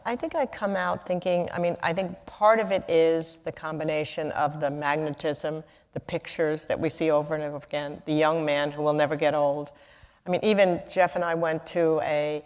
I think I come out thinking, I think part of it is the combination of the magnetism, the pictures that we see over and over again, the young man who will never get old. Even Jeff and I went to a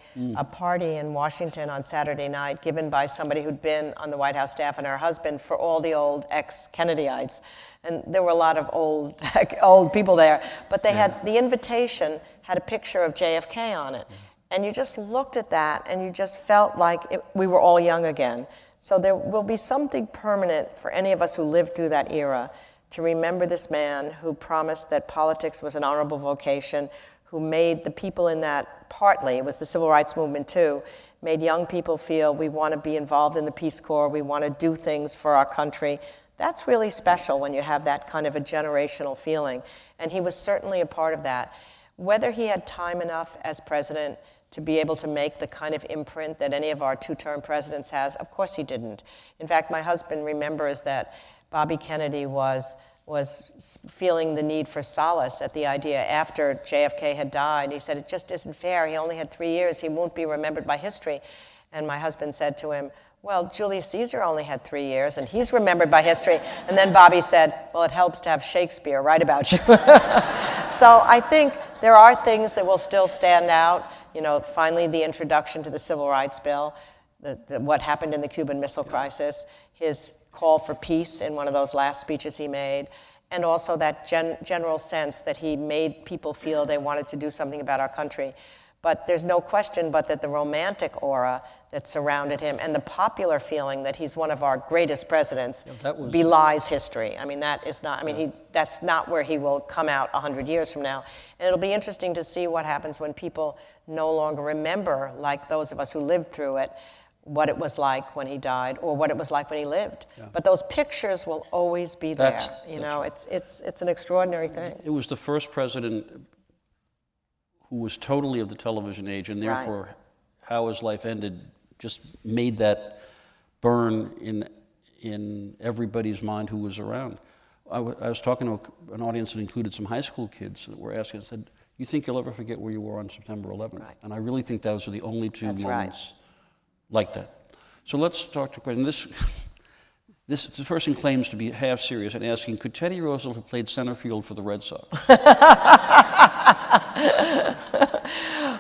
party in Washington on Saturday night given by somebody who'd been on the White House staff and her husband for all the old ex-Kennedyites. And there were a lot of old people there. But they had, the invitation had a picture of JFK on it. And you just looked at that and you just felt like we were all young again. So there will be something permanent for any of us who lived through that era to remember this man who promised that politics was an honorable vocation, who made the people in that, partly, it was the civil rights movement too, made young people feel we want to be involved in the Peace Corps, we want to do things for our country. That's really special when you have that kind of a generational feeling. And he was certainly a part of that. Whether he had time enough as president to be able to make the kind of imprint that any of our two-term presidents has, of course he didn't. In fact, my husband remembers that Bobby Kennedy was feeling the need for solace at the idea after JFK had died. He said, it just isn't fair. He only had 3 years. He won't be remembered by history. And my husband said to him, well, Julius Caesar only had 3 years, and he's remembered by history. And then Bobby said, well, it helps to have Shakespeare write about you. So I think there are things that will still stand out. You know, finally, the introduction to the Civil Rights Bill, what happened in the Cuban Missile Crisis, his call for peace in one of those last speeches he made, and also that general sense that he made people feel they wanted to do something about our country. But there's no question but that the romantic aura that surrounded him and the popular feeling that he's one of our greatest presidents belies history. I mean, that is not, I mean, that's not where he will come out 100 years from now. And it'll be interesting to see what happens when people no longer remember, like those of us who lived through it, what it was like when he died or what it was like when he lived. Yeah. But those pictures will always be there. You know, right. It's an extraordinary thing. It was the first president who was totally of the television age, and therefore right. How his life ended just made that burn in everybody's mind who was around. I was talking to an audience that included some high school kids that were asking, I said, you think you'll ever forget where you were on September 11th? Right. And I really think those are the only two moments right. like that. So let's talk to question. This person claims to be half serious and asking, could Teddy Roosevelt have played center field for the Red Sox?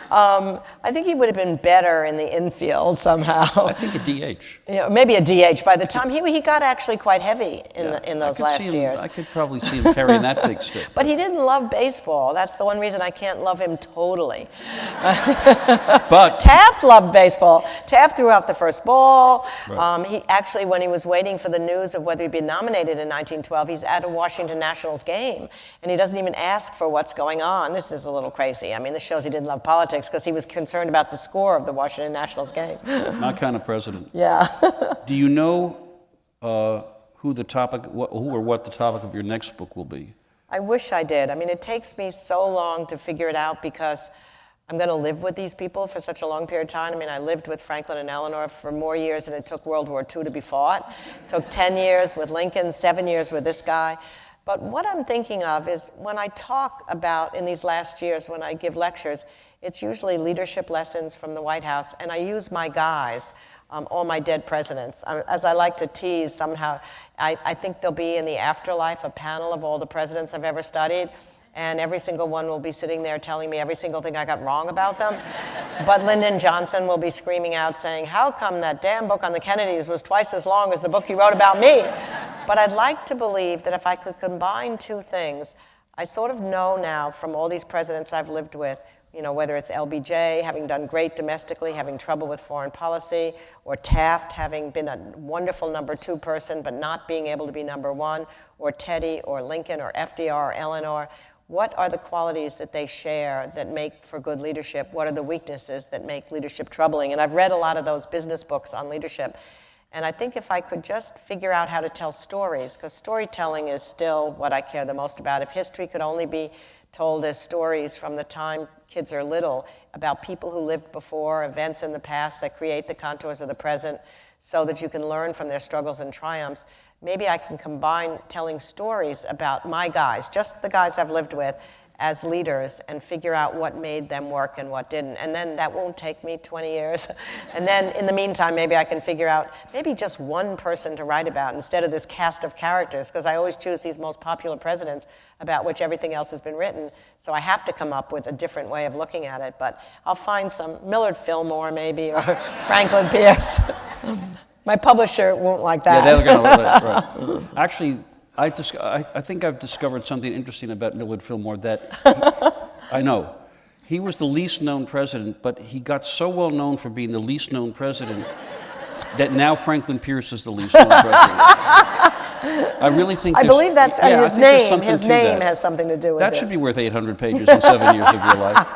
I think he would have been better in the infield somehow. I think a DH. Yeah, maybe a DH. By the time he got actually quite heavy in those last years. I could probably see him carrying that big stick. But he didn't love baseball. That's the one reason I can't love him totally. But Taft loved baseball. Taft threw out the first ball. Right. He actually, when he was waiting for the news of whether he'd be nominated in 1912, he's at a Washington Nationals game, and he doesn't even ask for what's going on. This is a little crazy. I mean, this shows he didn't love politics because he was concerned about the score of the Washington Nationals game. My kind of president. Yeah. Do you know who the topic of your next book will be? I wish I did. I mean, it takes me so long to figure it out because I'm going to live with these people for such a long period of time. I mean, I lived with Franklin and Eleanor for more years than it took World War II to be fought. It took 10 years with Lincoln, 7 years with this guy. But what I'm thinking of is when I talk about, in these last years, when I give lectures, it's usually leadership lessons from the White House, and I use my guys, all my dead presidents. As I like to tease somehow, I think there'll be in the afterlife a panel of all the presidents I've ever studied, and every single one will be sitting there telling me every single thing I got wrong about them. But Lyndon Johnson will be screaming out saying, how come that damn book on the Kennedys was twice as long as the book you wrote about me? But I'd like to believe that if I could combine two things, I sort of know now from all these presidents I've lived with, you know, whether it's LBJ, having done great domestically, having trouble with foreign policy, or Taft, having been a wonderful number 2 person, but not being able to be number 1, or Teddy, or Lincoln, or FDR, or Eleanor. What are the qualities that they share that make for good leadership? What are the weaknesses that make leadership troubling? And I've read a lot of those business books on leadership. And I think if I could just figure out how to tell stories, because storytelling is still what I care the most about. If history could only be told as stories from the time kids are little about people who lived before, events in the past that create the contours of the present, so that you can learn from their struggles and triumphs, maybe I can combine telling stories about my guys, just the guys I've lived with, as leaders, and figure out what made them work and what didn't. And then that won't take me 20 years. And then in the meantime, maybe I can figure out maybe just one person to write about instead of this cast of characters, because I always choose these most popular presidents about which everything else has been written. So I have to come up with a different way of looking at it. But I'll find some Millard Fillmore maybe, or Franklin Pierce. My publisher won't like that. Yeah, they're going to love it. Right. Actually, I think I've discovered something interesting about Millard Fillmore that I know. He was the least known president, but he got so well known for being the least known president that now Franklin Pierce is the least known president. I really think I there's- believe that's yeah, I his think there's name. something His to name that. has something to do with it. That should be worth 800 pages in 7 years of your life.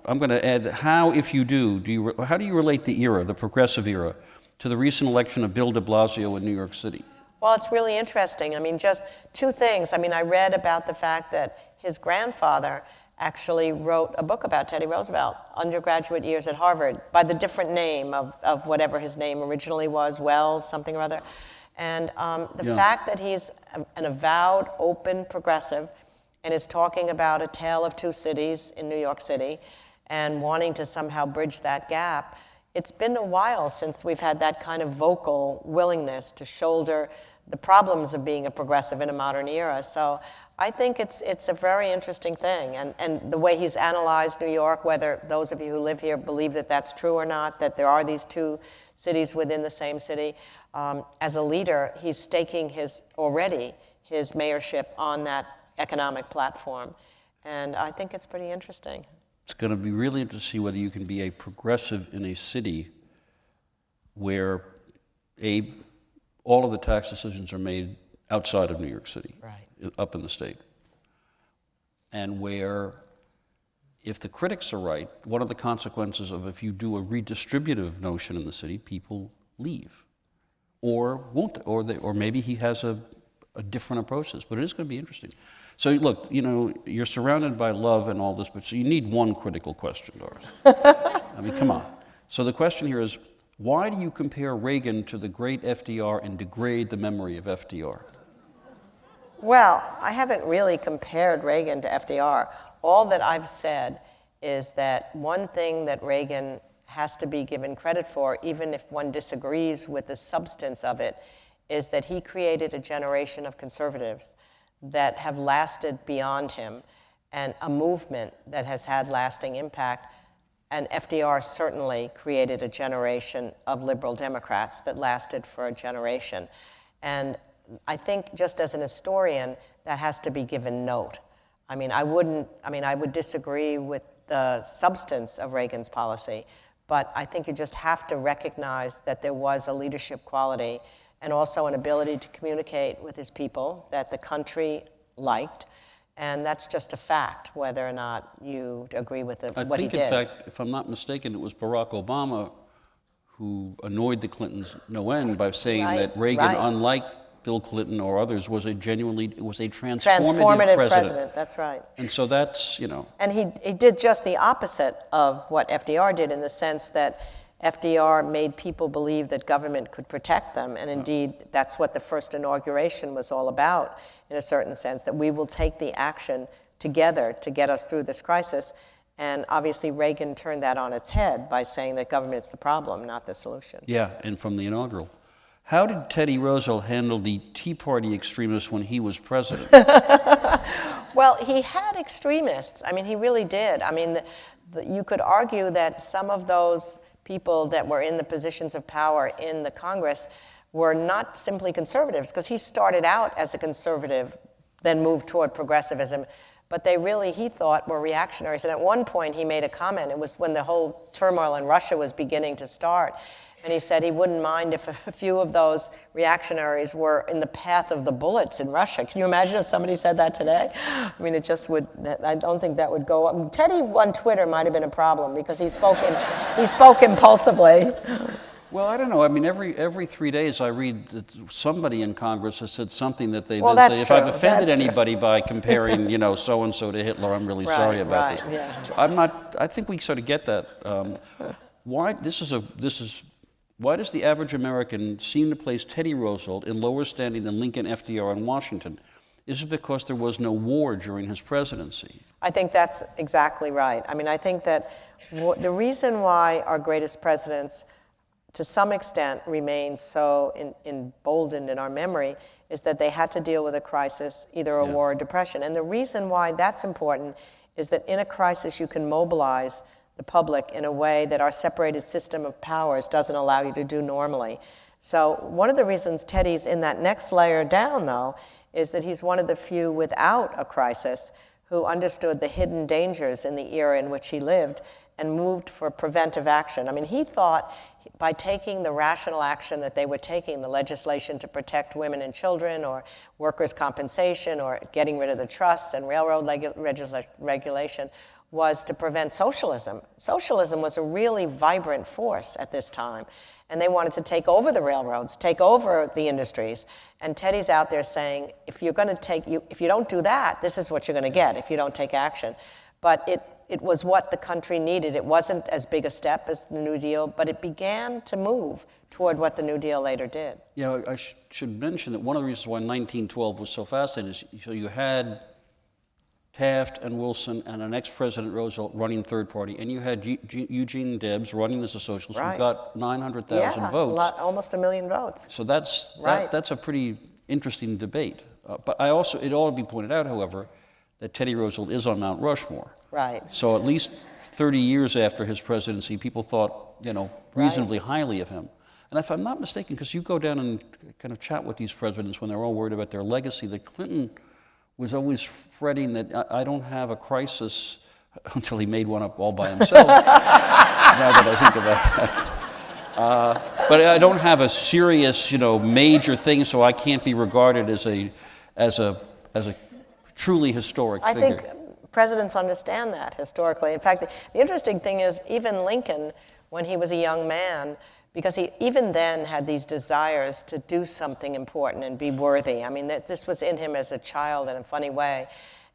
I'm going to add, how, if you do, how do you relate the era, the progressive era, to the recent election of Bill de Blasio in New York City? Well, it's really interesting. I mean, just two things. I mean, I read about the fact that his grandfather actually wrote a book about Teddy Roosevelt, undergraduate years at Harvard, by the different name of whatever his name originally was, Wells, something or other. And the fact that he's an avowed, open progressive and is talking about a tale of two cities in New York City and wanting to somehow bridge that gap, it's been a while since we've had that kind of vocal willingness to shoulder the problems of being a progressive in a modern era. So I think it's a very interesting thing. And the way he's analyzed New York, whether those of you who live here believe that that's true or not, that there are these two cities within the same city, as a leader, he's staking his mayorship on that economic platform. And I think it's pretty interesting. It's going to be really interesting to see whether you can be a progressive in a city where all of the tax decisions are made outside of New York City, right, up in the state, and where, if the critics are right, one of the consequences of if you do a redistributive notion in the city, people leave, or won't, or maybe he has a different approach to this. But it is going to be interesting. So look, you're surrounded by love and all this, but so you need one critical question, Doris. I mean, come on. So the question here is, why do you compare Reagan to the great FDR and degrade the memory of FDR? Well, I haven't really compared Reagan to FDR. All that I've said is that one thing that Reagan has to be given credit for, even if one disagrees with the substance of it, is that he created a generation of conservatives that have lasted beyond him, and a movement that has had lasting impact. And FDR certainly created a generation of liberal Democrats that lasted for a generation. And I think, just as an historian, that has to be given note. I would disagree with the substance of Reagan's policy, but I think you just have to recognize that there was a leadership quality and also an ability to communicate with his people that the country liked. And that's just a fact, whether or not you agree with what he did. In fact, if I'm not mistaken, it was Barack Obama who annoyed the Clintons no end by saying that Reagan, unlike Bill Clinton or others, was a transformative president. That's right. And so that's, And he did just the opposite of what FDR did, in the sense that FDR made people believe that government could protect them, and indeed that's what the first inauguration was all about, in a certain sense, that we will take the action together to get us through this crisis. And obviously Reagan turned that on its head by saying that government's the problem, not the solution. Yeah, and from the inaugural. How did Teddy Roosevelt handle the Tea Party extremists when he was president? Well, he had extremists. I mean, he really did. I mean, you could argue that some of those people that were in the positions of power in the Congress were not simply conservatives, because he started out as a conservative, then moved toward progressivism, but he thought were reactionaries. And at one point he made a comment, it was when the whole turmoil in Russia was beginning to start, and he said he wouldn't mind if a few of those reactionaries were in the path of the bullets in Russia. Can you imagine if somebody said that today? I mean, it just would, I don't think that would go up. Teddy on Twitter might have been a problem, because he spoke impulsively. Well, I don't know. I mean, every 3 days I read that somebody in Congress has said something that they then say, if I've offended anybody by comparing, so-and-so to Hitler, I'm really sorry about this. Yeah. So I think we sort of get that. Why does the average American seem to place Teddy Roosevelt in lower standing than Lincoln, FDR, and Washington? Is it because there was no war during his presidency? I think that's exactly right. I mean, I think that the reason why our greatest presidents, to some extent, remain so emboldened in our memory is that they had to deal with a crisis, either a war or depression. And the reason why that's important is that in a crisis you can mobilize the public in a way that our separated system of powers doesn't allow you to do normally. So one of the reasons Teddy's in that next layer down, though, is that he's one of the few without a crisis who understood the hidden dangers in the era in which he lived and moved for preventive action. I mean, he thought by taking the rational action that they were taking, the legislation to protect women and children, or workers' compensation, or getting rid of the trusts and railroad regulation, was to prevent socialism. Socialism was a really vibrant force at this time, and they wanted to take over the railroads, take over the industries. And Teddy's out there saying, if you don't do that, this is what you're going to get if you don't take action. But it was what the country needed. It wasn't as big a step as the New Deal, but it began to move toward what the New Deal later did. Yeah, I should mention that one of the reasons why 1912 was so fascinating is so you had Taft and Wilson and an ex-President Roosevelt running third party, and you had Eugene Debs running as a socialist who got 900,000 votes. Almost 1 million votes. So that's a pretty interesting debate. But it ought to be pointed out, however, that Teddy Roosevelt is on Mount Rushmore. Right. So at least 30 years after his presidency, people thought, reasonably highly of him. And if I'm not mistaken, because you go down and kind of chat with these presidents when they're all worried about their legacy, that Clinton was always fretting that I don't have a crisis until he made one up all by himself. Now that I think about that. But I don't have a serious, major thing, so I can't be regarded as a truly historic figure. I think presidents understand that historically. In fact, the interesting thing is even Lincoln, when he was a young man, because he even then had these desires to do something important and be worthy. I mean, this was in him as a child in a funny way.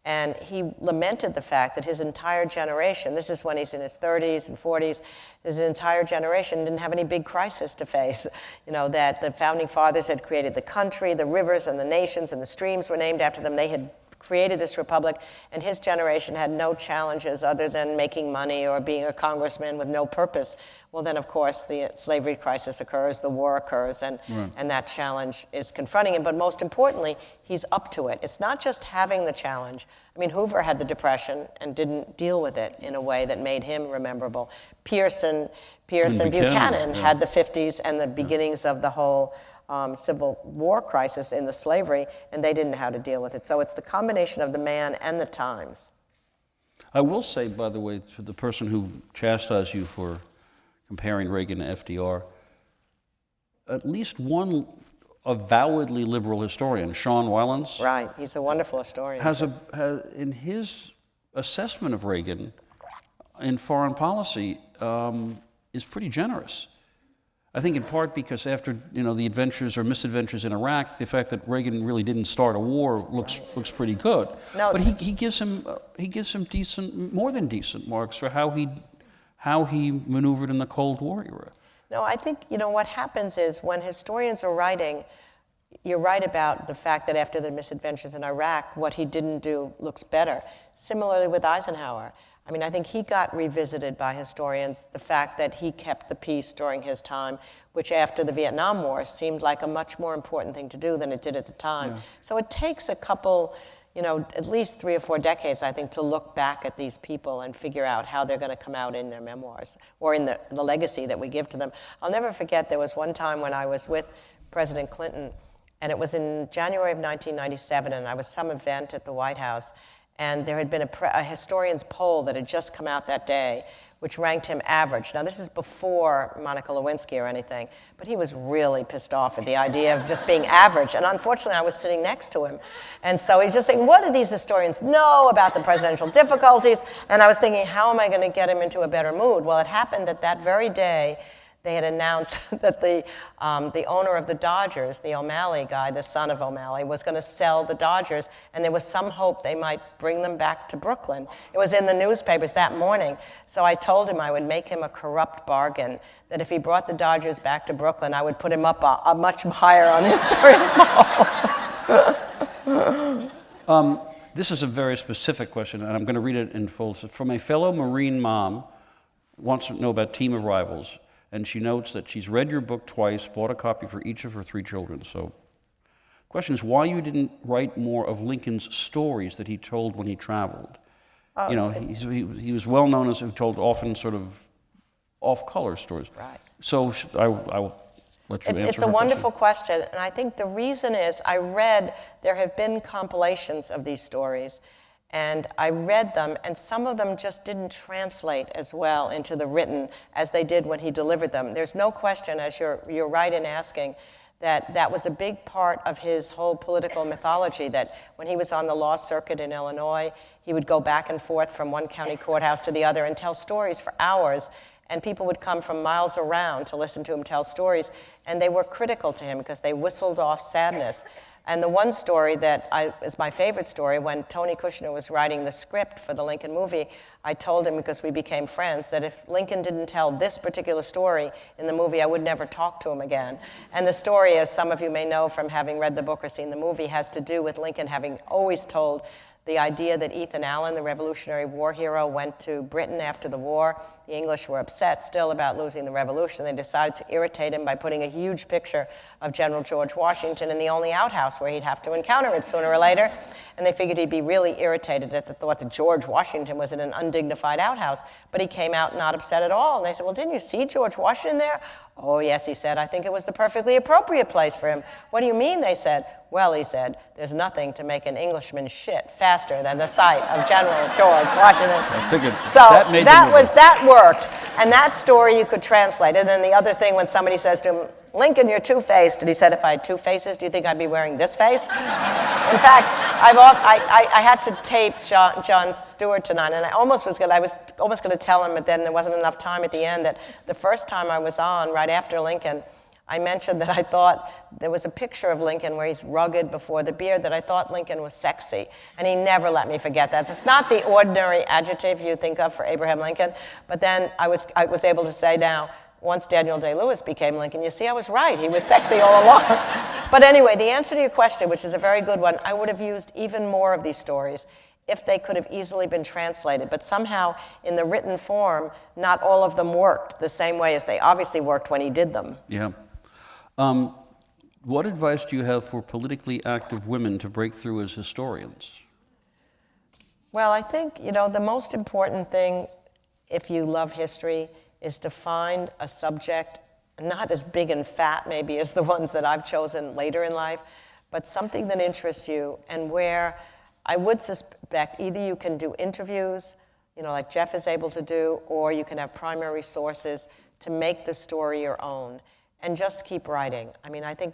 And he lamented the fact that his entire generation, this is when he's in his 30s and 40s, his entire generation didn't have any big crisis to face. That the founding fathers had created the country, the rivers and the nations and the streams were named after them. They had created this republic, and his generation had no challenges other than making money or being a congressman with no purpose. Well, then, of course, the slavery crisis occurs, the war occurs, and that challenge is confronting him. But most importantly, he's up to it. It's not just having the challenge. I mean, Hoover had the Depression and didn't deal with it in a way that made him rememberable. Pierce and Buchanan had the 50s and the beginnings of the whole Civil War crisis in the slavery, and they didn't know how to deal with it. So it's the combination of the man and the times. I will say, by the way, to the person who chastised you for comparing Reagan to FDR, at least one avowedly liberal historian, Sean Wellens, right, he's a wonderful historian, has in his assessment of Reagan in foreign policy is pretty generous. I think in part because after the adventures or misadventures in Iraq, the fact that Reagan really didn't start a war looks pretty good. No, but he gives him more than decent marks for how he maneuvered in the Cold War era. No, I think what happens is when historians are writing, you're right about the fact that after the misadventures in Iraq, what he didn't do looks better. Similarly with Eisenhower. I mean, I think he got revisited by historians, the fact that he kept the peace during his time, which after the Vietnam War seemed like a much more important thing to do than it did at the time. Yeah. So it takes a couple, at least 3 or 4 decades, I think, to look back at these people and figure out how they're going to come out in their memoirs or in the legacy that we give to them. I'll never forget, there was one time when I was with President Clinton, and it was in January of 1997, and I was some event at the White House. And there had been a historian's poll that had just come out that day, which ranked him average. Now, this is before Monica Lewinsky or anything, but he was really pissed off at the idea of just being average. And unfortunately, I was sitting next to him. And so he's just saying, what do these historians know about the presidential difficulties? And I was thinking, how am I going to get him into a better mood? Well, it happened that very day, they had announced that the owner of the Dodgers, the O'Malley guy, the son of O'Malley, was going to sell the Dodgers, and there was some hope they might bring them back to Brooklyn. It was in the newspapers that morning. So I told him I would make him a corrupt bargain, that if he brought the Dodgers back to Brooklyn, I would put him up much higher on the historian's poll. This is a very specific question, and I'm going to read it in full. From a fellow Marine mom, wants to know about Team of Rivals. And she notes that she's read your book twice, bought a copy for each of her 3 children. So, question is why you didn't write more of Lincoln's stories that he told when he traveled. He was well known as who told often sort of off-color stories. Right. So I will let you answer. It's a wonderful question, and I think the reason is there have been compilations of these stories, And I read them, and some of them just didn't translate as well into the written as they did when he delivered them. There's no question, as you're right in asking, that that was a big part of his whole political mythology, that when he was on the law circuit in Illinois, he would go back and forth from one county courthouse to the other and tell stories for hours, and people would come from miles around to listen to him tell stories, and they were critical to him because they whistled off sadness. And the one story that is my favorite story, when Tony Kushner was writing the script for the Lincoln movie, I told him, because we became friends, that if Lincoln didn't tell this particular story in the movie, I would never talk to him again. And the story, as some of you may know from having read the book or seen the movie, has to do with Lincoln having always told the idea that Ethan Allen, the Revolutionary War hero, went to Britain after the war. The English were upset still about losing the revolution. They decided to irritate him by putting a huge picture of General George Washington in the only outhouse where he'd have to encounter it sooner or later. And they figured he'd be really irritated at the thought that George Washington was in an undignified outhouse. But he came out not upset at all. And they said, well, didn't you see George Washington there? Oh, yes, he said. I think it was the perfectly appropriate place for him. What do you mean? They said. Well, he said, there's nothing to make an Englishman shit faster than the sight of General George Washington. I figured So that worked. And that story you could translate. And then the other thing, when somebody says to him, Lincoln, you're two-faced. And he said, if I had two faces, do you think I'd be wearing this face? In fact, I had to tape Jon Stewart tonight, and I was almost going to tell him, but then there wasn't enough time at the end, that the first time I was on, right after Lincoln, I mentioned that I thought there was a picture of Lincoln where he's rugged before the beard, that I thought Lincoln was sexy. And he never let me forget that. It's not the ordinary adjective you think of for Abraham Lincoln. But then I was able to say now, once Daniel Day-Lewis became Lincoln, you see, I was right. He was sexy all along. But anyway, the answer to your question, which is a very good one, I would have used even more of these stories if they could have easily been translated. But somehow, in the written form, not all of them worked the same way as they obviously worked when he did them. Yeah. What advice do you have for politically active women to break through as historians? Well, I think, the most important thing, if you love history, is to find a subject, not as big and fat maybe as the ones that I've chosen later in life, but something that interests you, and where I would suspect either you can do interviews, like Jeff is able to do, or you can have primary sources to make the story your own. And just keep writing. I mean, I think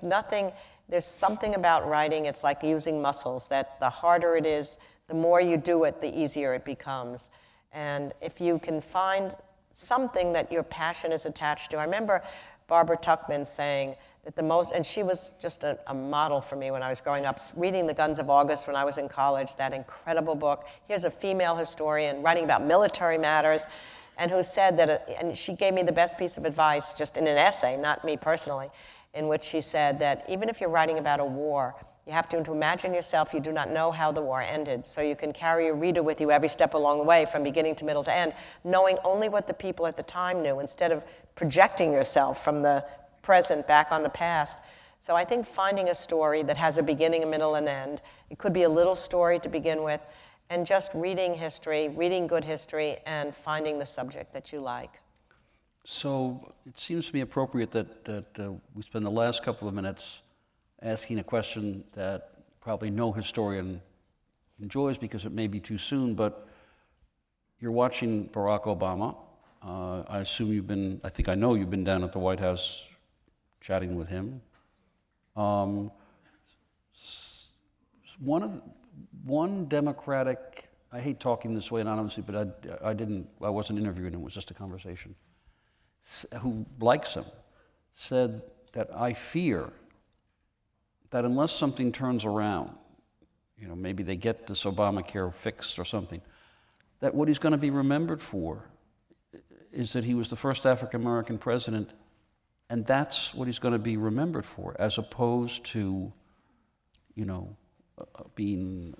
there's something about writing, it's like using muscles, that the harder it is, the more you do it, the easier it becomes. And if you can find something that your passion is attached to. I remember Barbara Tuchman saying that and she was just a model for me when I was growing up, reading The Guns of August when I was in college, that incredible book. Here's a female historian writing about military matters, and who said that, and she gave me the best piece of advice just in an essay, not me personally, in which she said that even if you're writing about a war, you have to imagine yourself, you do not know how the war ended, so you can carry your reader with you every step along the way, from beginning to middle to end, knowing only what the people at the time knew, instead of projecting yourself from the present back on the past. So I think finding a story that has a beginning, a middle, and end, it could be a little story to begin with, and just reading history, reading good history, and finding the subject that you like. So it seems to me appropriate that we spend the last couple of minutes asking a question that probably no historian enjoys because it may be too soon, but you're watching Barack Obama. I assume I know you've been down at the White House chatting with him. One Democratic, I hate talking this way anonymously, but I wasn't interviewing him, it was just a conversation, who likes him, said that I fear that unless something turns around, maybe they get this Obamacare fixed or something, that what he's going to be remembered for is that he was the first African-American president, and that's what he's going to be remembered for, as opposed to, being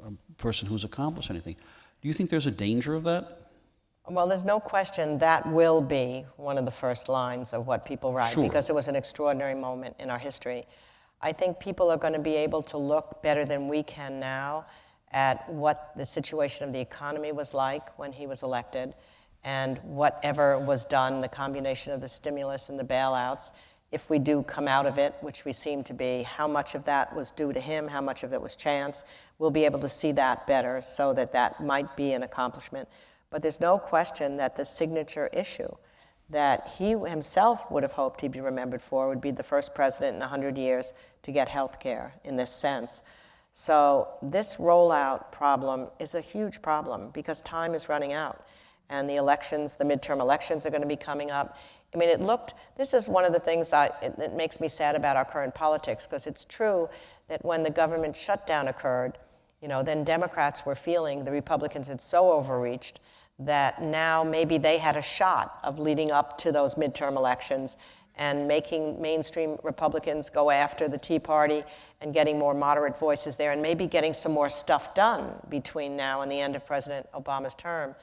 a person who's accomplished anything. Do you think there's a danger of that? Well, there's no question that will be one of the first lines of what people write, Sure. Because it was an extraordinary moment in our history. I think people are going to be able to look better than we can now at what the situation of the economy was like when he was elected, and whatever was done, the combination of the stimulus and the bailouts, if we do come out of it, which we seem to be, how much of that was due to him, how much of it was chance. We'll be able to see that better, so that might be an accomplishment. But there's no question that the signature issue that he himself would have hoped he'd be remembered for would be the first president in 100 years to get health care in this sense. So this rollout problem is a huge problem because time is running out. And the elections, the midterm elections are going to be coming up. I mean, this is one of the things that makes me sad about our current politics, because it's true that when the government shutdown occurred, then Democrats were feeling the Republicans had so overreached that now maybe they had a shot of leading up to those midterm elections and making mainstream Republicans go after the Tea Party and getting more moderate voices there and maybe getting some more stuff done between now and the end of President Obama's term.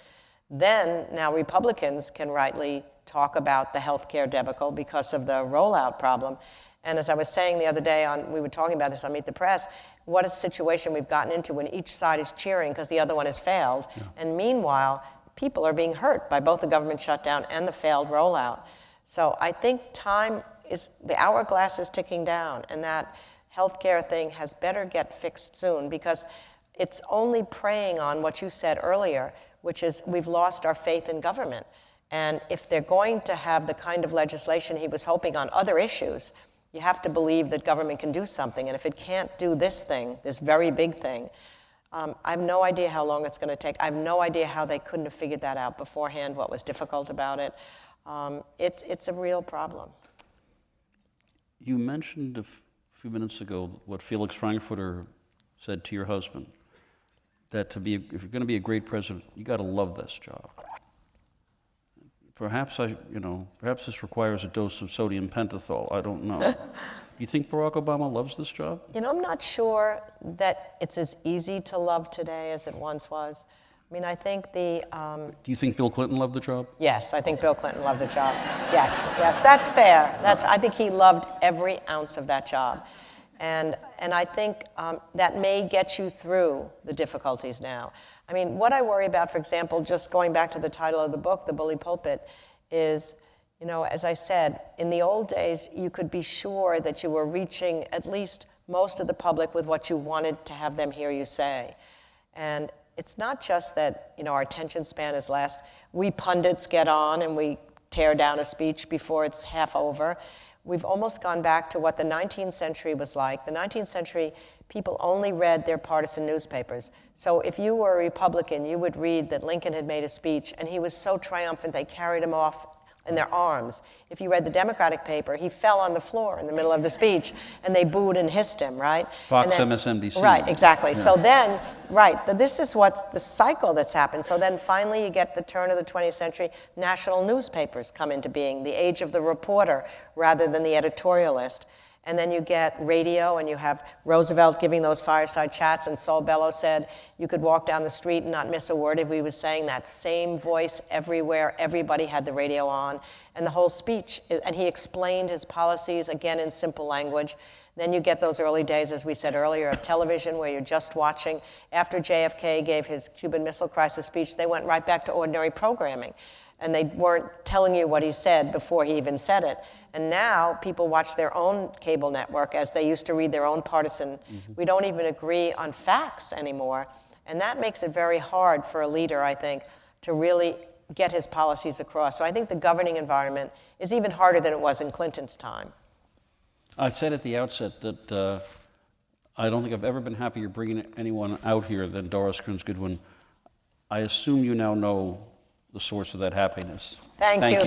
Then now Republicans can rightly talk about the healthcare debacle because of the rollout problem. And as I was saying the other day, we were talking about this on Meet the Press, what a situation we've gotten into when each side is cheering because the other one has failed. Yeah. And meanwhile, people are being hurt by both the government shutdown and the failed rollout. So I think the hourglass is ticking down, and that healthcare thing has better get fixed soon, because it's only preying on what you said earlier, which is we've lost our faith in government. And if they're going to have the kind of legislation he was hoping on other issues, you have to believe that government can do something. And if it can't do this thing, this very big thing, I have no idea how long it's going to take. I have no idea how they couldn't have figured that out beforehand, what was difficult about it. It's a real problem. You mentioned a few minutes ago what Felix Frankfurter said to your husband, that if you're going to be a great president, you got to love this job. Perhaps this requires a dose of sodium pentothal. I don't know. Do you think Barack Obama loves this job? I'm not sure that it's as easy to love today as it once was. I mean, I think Do you think Bill Clinton loved the job? Yes, I think Bill Clinton loved the job. Yes, that's fair. I think he loved every ounce of that job. And I think that may get you through the difficulties now. I mean, what I worry about, for example, just going back to the title of the book, The Bully Pulpit, is, as I said, in the old days, you could be sure that you were reaching at least most of the public with what you wanted to have them hear you say. And it's not just that, our attention span is less. We pundits get on and we tear down a speech before it's half over. We've almost gone back to what the 19th century was like. The 19th century, people only read their partisan newspapers. So if you were a Republican, you would read that Lincoln had made a speech, and he was so triumphant they carried him off in their arms. If you read the Democratic paper, he fell on the floor in the middle of the speech, and they booed and hissed him, right? Fox, MSNBC. Right, exactly. Yeah. So then, this is what's the cycle that's happened. So then finally you get the turn of the 20th century, national newspapers come into being, the age of the reporter rather than the editorialist. And then you get radio, and you have Roosevelt giving those fireside chats, and Saul Bellow said you could walk down the street and not miss a word if he was saying that same voice everywhere. Everybody had the radio on, and the whole speech, and he explained his policies, again, in simple language. Then you get those early days, as we said earlier, of television, where you're just watching. After JFK gave his Cuban Missile Crisis speech, they went right back to ordinary programming. And they weren't telling you what he said before he even said it. And now people watch their own cable network as they used to read their own partisan. Mm-hmm. We don't even agree on facts anymore. And that makes it very hard for a leader, I think, to really get his policies across. So I think the governing environment is even harder than it was in Clinton's time. I said at the outset that I don't think I've ever been happier bringing anyone out here than Doris Kearns Goodwin. I assume you now know the source of that happiness. Thank you. Really